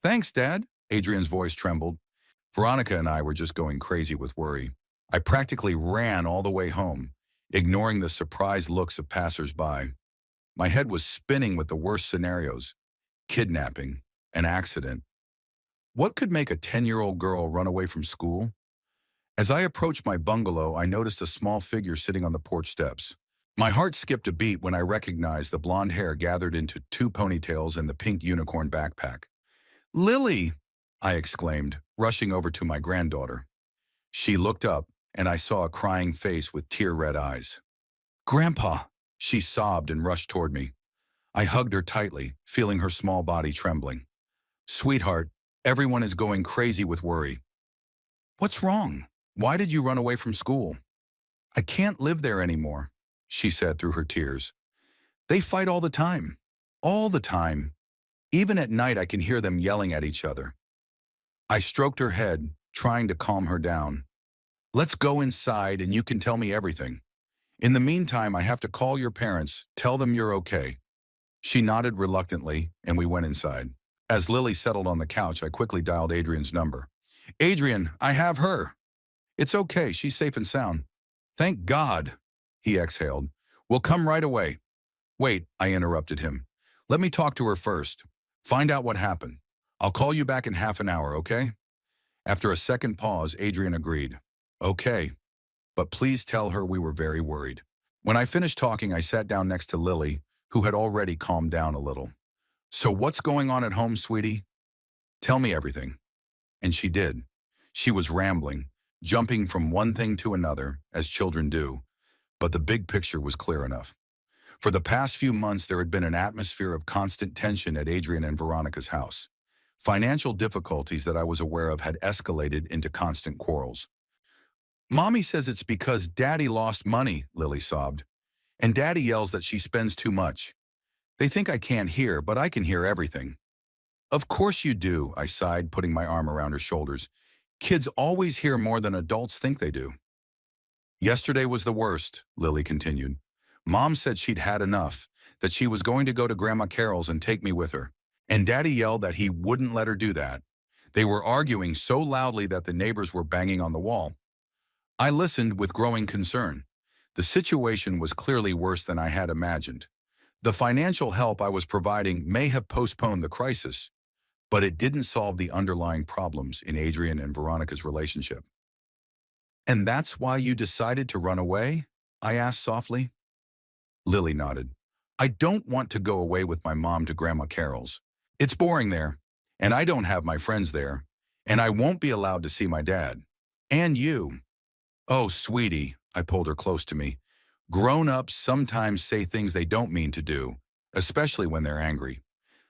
"Thanks, Dad." Adrian's voice trembled. Veronica and I were just going crazy with worry. I practically ran all the way home, ignoring the surprised looks of passers-by. My head was spinning with the worst scenarios: kidnapping, an accident. What could make a 10-year-old girl run away from school? As I approached my bungalow, I noticed a small figure sitting on the porch steps. My heart skipped a beat when I recognized the blonde hair gathered into two ponytails and the pink unicorn backpack. "Lily!" I exclaimed, rushing over to my granddaughter. She looked up, and I saw a crying face with tear-red eyes. "Grandpa!" She sobbed and rushed toward me. I hugged her tightly, feeling her small body trembling. "Sweetheart, everyone is going crazy with worry." "What's wrong? Why did you run away from school?" "I can't live there anymore," she said through her tears. "They fight all the time. All the time. Even at night I can hear them yelling at each other." I stroked her head, trying to calm her down. "Let's go inside and you can tell me everything. In the meantime, I have to call your parents, tell them you're okay." She nodded reluctantly, and we went inside. As Lily settled on the couch, I quickly dialed Adrian's number. "Adrian, I have her." "It's okay, she's safe and sound." "Thank God," he exhaled. "We'll come right away." "Wait," I interrupted him. "Let me talk to her first. Find out what happened. I'll call you back in half an hour, okay?" After a second pause, Adrian agreed. "Okay, but please tell her we were very worried." When I finished talking, I sat down next to Lily, who had already calmed down a little. "So what's going on at home, sweetie? Tell me everything." And she did. She was rambling, jumping from one thing to another, as children do, but the big picture was clear enough. For the past few months, there had been an atmosphere of constant tension at Adrian and Veronica's house. Financial difficulties that I was aware of had escalated into constant quarrels. "Mommy says it's because Daddy lost money," Lily sobbed. "And Daddy yells that she spends too much. They think I can't hear, but I can hear everything." "Of course you do," I sighed, putting my arm around her shoulders. "Kids always hear more than adults think they do." "Yesterday was the worst," Lily continued. "Mom said she'd had enough, that she was going to go to Grandma Carol's and take me with her. And Daddy yelled that he wouldn't let her do that. They were arguing so loudly that the neighbors were banging on the wall." I listened with growing concern. The situation was clearly worse than I had imagined. The financial help I was providing may have postponed the crisis, but it didn't solve the underlying problems in Adrian and Veronica's relationship. "And that's why you decided to run away?" I asked softly. Lily nodded. "I don't want to go away with my mom to Grandma Carol's. It's boring there, and I don't have my friends there, and I won't be allowed to see my dad. And you." "Oh, sweetie," I pulled her close to me. "Grown-ups sometimes say things they don't mean to do, especially when they're angry.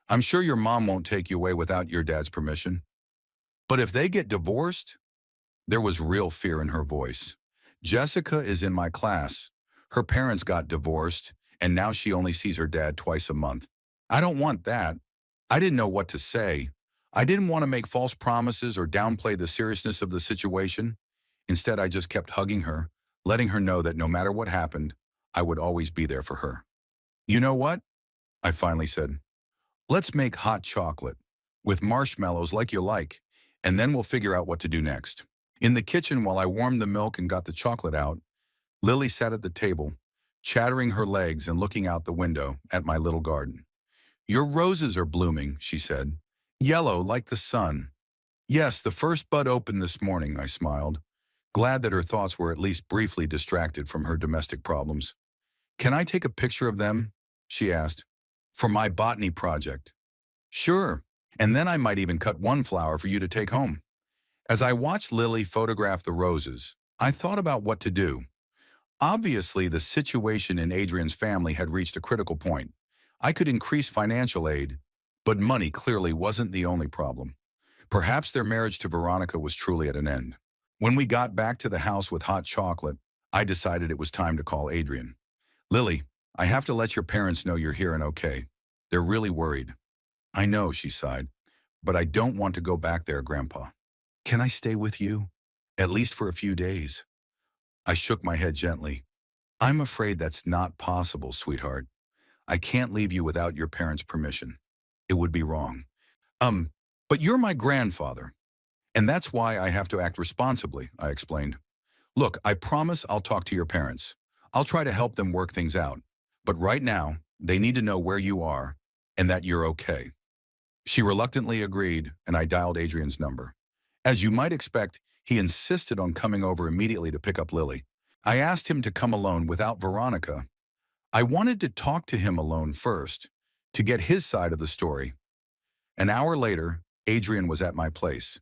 I'm sure your mom won't take you away without your dad's permission." "But if they get divorced?" There was real fear in her voice. "Jessica is in my class. Her parents got divorced, and now she only sees her dad twice a month. I don't want that." I didn't know what to say. I didn't want to make false promises or downplay the seriousness of the situation. Instead, I just kept hugging her, letting her know that no matter what happened, I would always be there for her. "You know what?" I finally said. "Let's make hot chocolate, with marshmallows like you like, and then we'll figure out what to do next." In the kitchen, while I warmed the milk and got the chocolate out, Lily sat at the table, chattering her legs and looking out the window at my little garden. "Your roses are blooming," she said. "Yellow like the sun." "Yes, the first bud opened this morning," I smiled, glad that her thoughts were at least briefly distracted from her domestic problems. "Can I take a picture of them?" she asked. "For my botany project." "Sure, and then I might even cut one flower for you to take home." As I watched Lily photograph the roses, I thought about what to do. Obviously, the situation in Adrian's family had reached a critical point. I could increase financial aid, but money clearly wasn't the only problem. Perhaps their marriage to Veronica was truly at an end. When we got back to the house with hot chocolate, I decided it was time to call Adrian. "Lily, I have to let your parents know you're here and okay. They're really worried." "I know," she sighed, "but I don't want to go back there, Grandpa." "Can I stay with you? At least for a few days?" I shook my head gently. "I'm afraid that's not possible, sweetheart. I can't leave you without your parents' permission. It would be wrong." But you're my grandfather, and that's why I have to act responsibly, I explained. Look, I promise I'll talk to your parents. I'll try to help them work things out. But right now, they need to know where you are and that you're okay. She reluctantly agreed, and I dialed Adrian's number. As you might expect, he insisted on coming over immediately to pick up Lily. I asked him to come alone without Veronica. I wanted to talk to him alone first, to get his side of the story. An hour later, Adrian was at my place.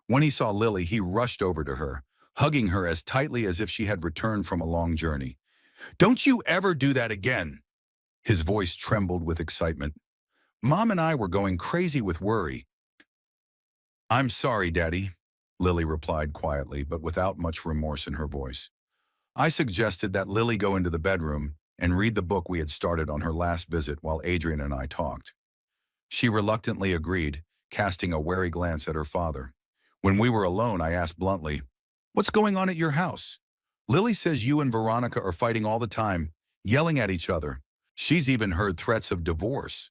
When he saw Lily, he rushed over to her, hugging her as tightly as if she had returned from a long journey. "Don't you ever do that again!" His voice trembled with excitement. Mom and I were going crazy with worry. "I'm sorry, Daddy," Lily replied quietly, but without much remorse in her voice. I suggested that Lily go into the bedroom and read the book we had started on her last visit while Adrian and I talked. She reluctantly agreed, casting a wary glance at her father. When we were alone, I asked bluntly, "What's going on at your house? Lily says you and Veronica are fighting all the time, yelling at each other. She's even heard threats of divorce."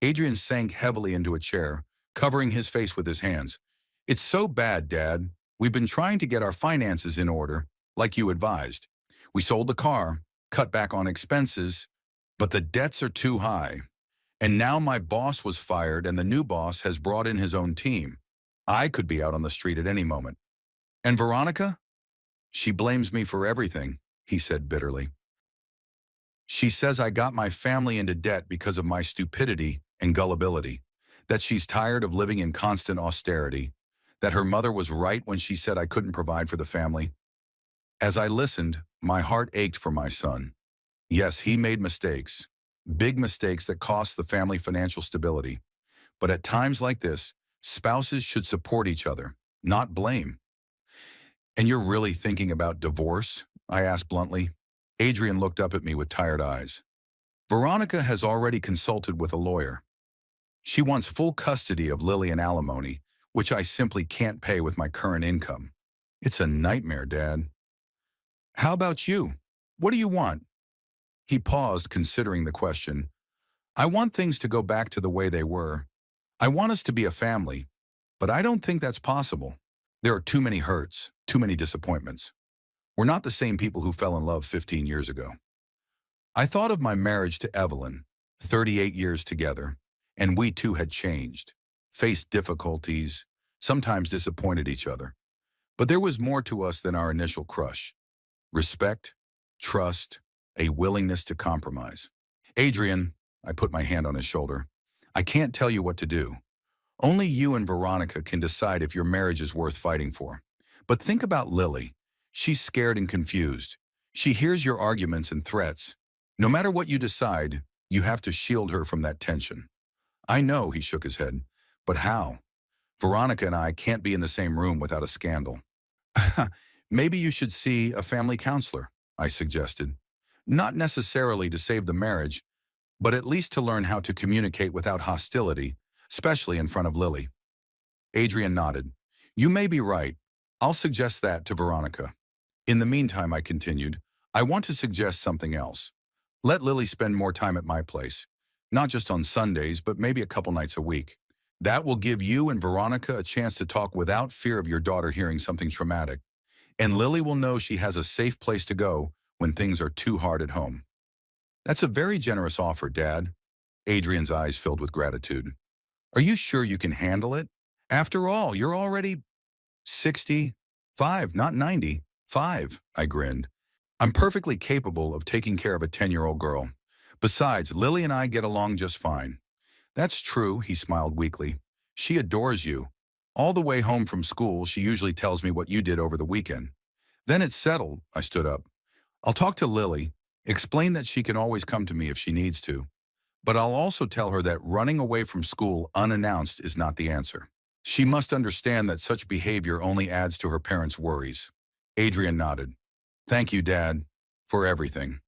Adrian sank heavily into a chair, covering his face with his hands. "It's so bad, Dad. We've been trying to get our finances in order, like you advised. We sold the car, cut back on expenses, but the debts are too high. And now my boss was fired and the new boss has brought in his own team. I could be out on the street at any moment. And Veronica? She blames me for everything," he said bitterly. "She says I got my family into debt because of my stupidity and gullibility, that she's tired of living in constant austerity, that her mother was right when she said I couldn't provide for the family." As I listened, my heart ached for my son. Yes, he made mistakes, big mistakes that cost the family financial stability. But at times like this, spouses should support each other, not blame. "And you're really thinking about divorce?" I asked bluntly. Adrian looked up at me with tired eyes. "Veronica has already consulted with a lawyer. She wants full custody of Lily and alimony, which I simply can't pay with my current income. It's a nightmare, Dad." "How about you? What do you want?" He paused, considering the question. "I want things to go back to the way they were. I want us to be a family, but I don't think that's possible. There are too many hurts, too many disappointments. We're not the same people who fell in love 15 years ago." I thought of my marriage to Evelyn, 38 years together, and we too had changed, faced difficulties, sometimes disappointed each other. But there was more to us than our initial crush. Respect, trust, a willingness to compromise. "Adrian," I put my hand on his shoulder, "I can't tell you what to do. Only you and Veronica can decide if your marriage is worth fighting for. But think about Lily. She's scared and confused. She hears your arguments and threats. No matter what you decide, you have to shield her from that tension." "I know," he shook his head, "but how? Veronica and I can't be in the same room without a scandal." "Maybe you should see a family counselor," I suggested. "Not necessarily to save the marriage, but at least to learn how to communicate without hostility, especially in front of Lily." Adrian nodded. "You may be right. I'll suggest that to Veronica. In the meantime," I continued, "I want to suggest something else. Let Lily spend more time at my place, not just on Sundays, but maybe a couple nights a week. That will give you and Veronica a chance to talk without fear of your daughter hearing something traumatic. And Lily will know she has a safe place to go when things are too hard at home." "That's a very generous offer, Dad." Adrian's eyes filled with gratitude. "Are you sure you can handle it? After all, you're already 65, not 95, I grinned. "I'm perfectly capable of taking care of a 10-year-old girl. Besides, Lily and I get along just fine." "That's true," he smiled weakly. "She adores you. All the way home from school, she usually tells me what you did over the weekend." "Then it's settled," I stood up. "I'll talk to Lily, explain that she can always come to me if she needs to. But I'll also tell her that running away from school unannounced is not the answer. She must understand that such behavior only adds to her parents' worries." Adrian nodded. "Thank you, Dad, for everything.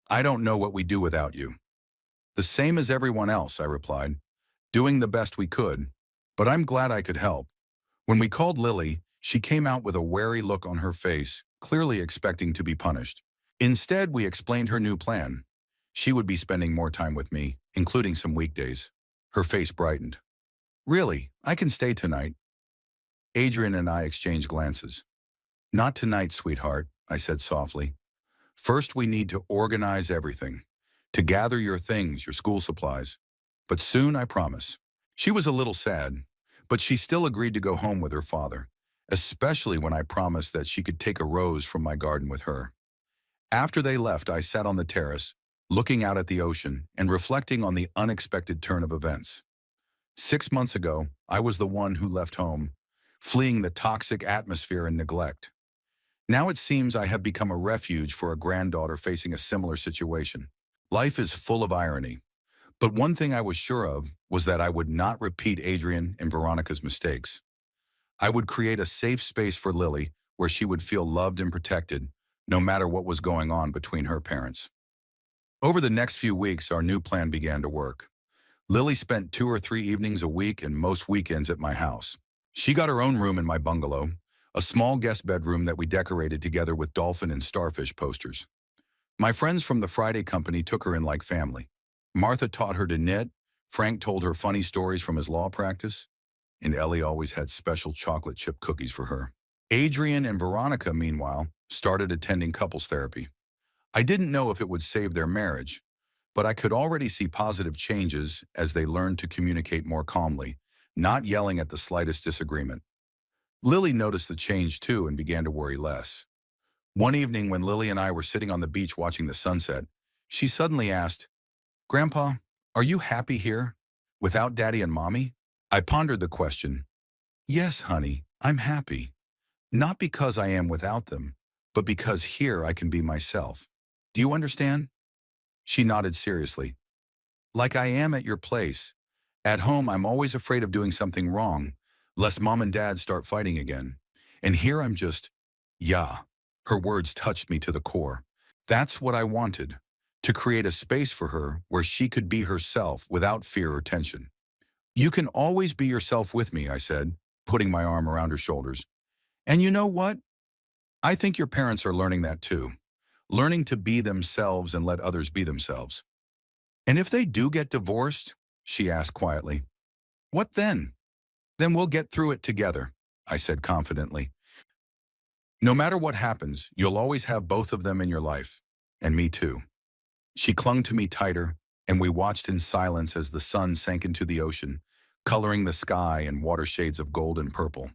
I don't know what we'd do without you." "The same as everyone else," I replied, "doing the best we could. But I'm glad I could help." When we called Lily, she came out with a wary look on her face, clearly expecting to be punished. Instead, we explained her new plan. She would be spending more time with me, including some weekdays. Her face brightened. Really, I can stay tonight. Adrian and I exchanged glances. Not tonight, sweetheart, I said softly. First, we need to organize everything. To gather your things, your school supplies. But soon, I promise. She was a little sad, but she still agreed to go home with her father, especially when I promised that she could take a rose from my garden with her. After they left, I sat on the terrace, looking out at the ocean and reflecting on the unexpected turn of events. 6 months ago, I was the one who left home, fleeing the toxic atmosphere and neglect. Now it seems I have become a refuge for a granddaughter facing a similar situation. Life is full of irony, but one thing I was sure of was that I would not repeat Adrian and Veronica's mistakes. I would create a safe space for Lily where she would feel loved and protected, no matter what was going on between her parents. Over the next few weeks, our new plan began to work. Lily spent 2 or 3 evenings a week and most weekends at my house. She got her own room in my bungalow, a small guest bedroom that we decorated together with dolphin and starfish posters. My friends from the Friday company took her in like family. Martha taught her to knit, Frank told her funny stories from his law practice, and Ellie always had special chocolate chip cookies for her. Adrian and Veronica, meanwhile, started attending couples therapy. I didn't know if it would save their marriage, but I could already see positive changes as they learned to communicate more calmly, not yelling at the slightest disagreement. Lily noticed the change too and began to worry less. One evening when Lily and I were sitting on the beach watching the sunset, she suddenly asked, "Grandpa, are you happy here, without Daddy and Mommy?" I pondered the question. "Yes, honey, I'm happy. Not because I am without them, but because here I can be myself. Do you understand?" She nodded seriously. "Like I am at your place. At home, I'm always afraid of doing something wrong, lest Mom and Dad start fighting again. And here I'm just, yeah." Her words touched me to the core. That's what I wanted, to create a space for her where she could be herself without fear or tension. "You can always be yourself with me," I said, putting my arm around her shoulders. "And you know what? I think your parents are learning that too. Learning to be themselves and let others be themselves." "And if they do get divorced," she asked quietly, "what then?" "Then we'll get through it together," I said confidently. "No matter what happens, you'll always have both of them in your life. And me too." She clung to me tighter, and we watched in silence as the sun sank into the ocean, coloring the sky in water shades of gold and purple.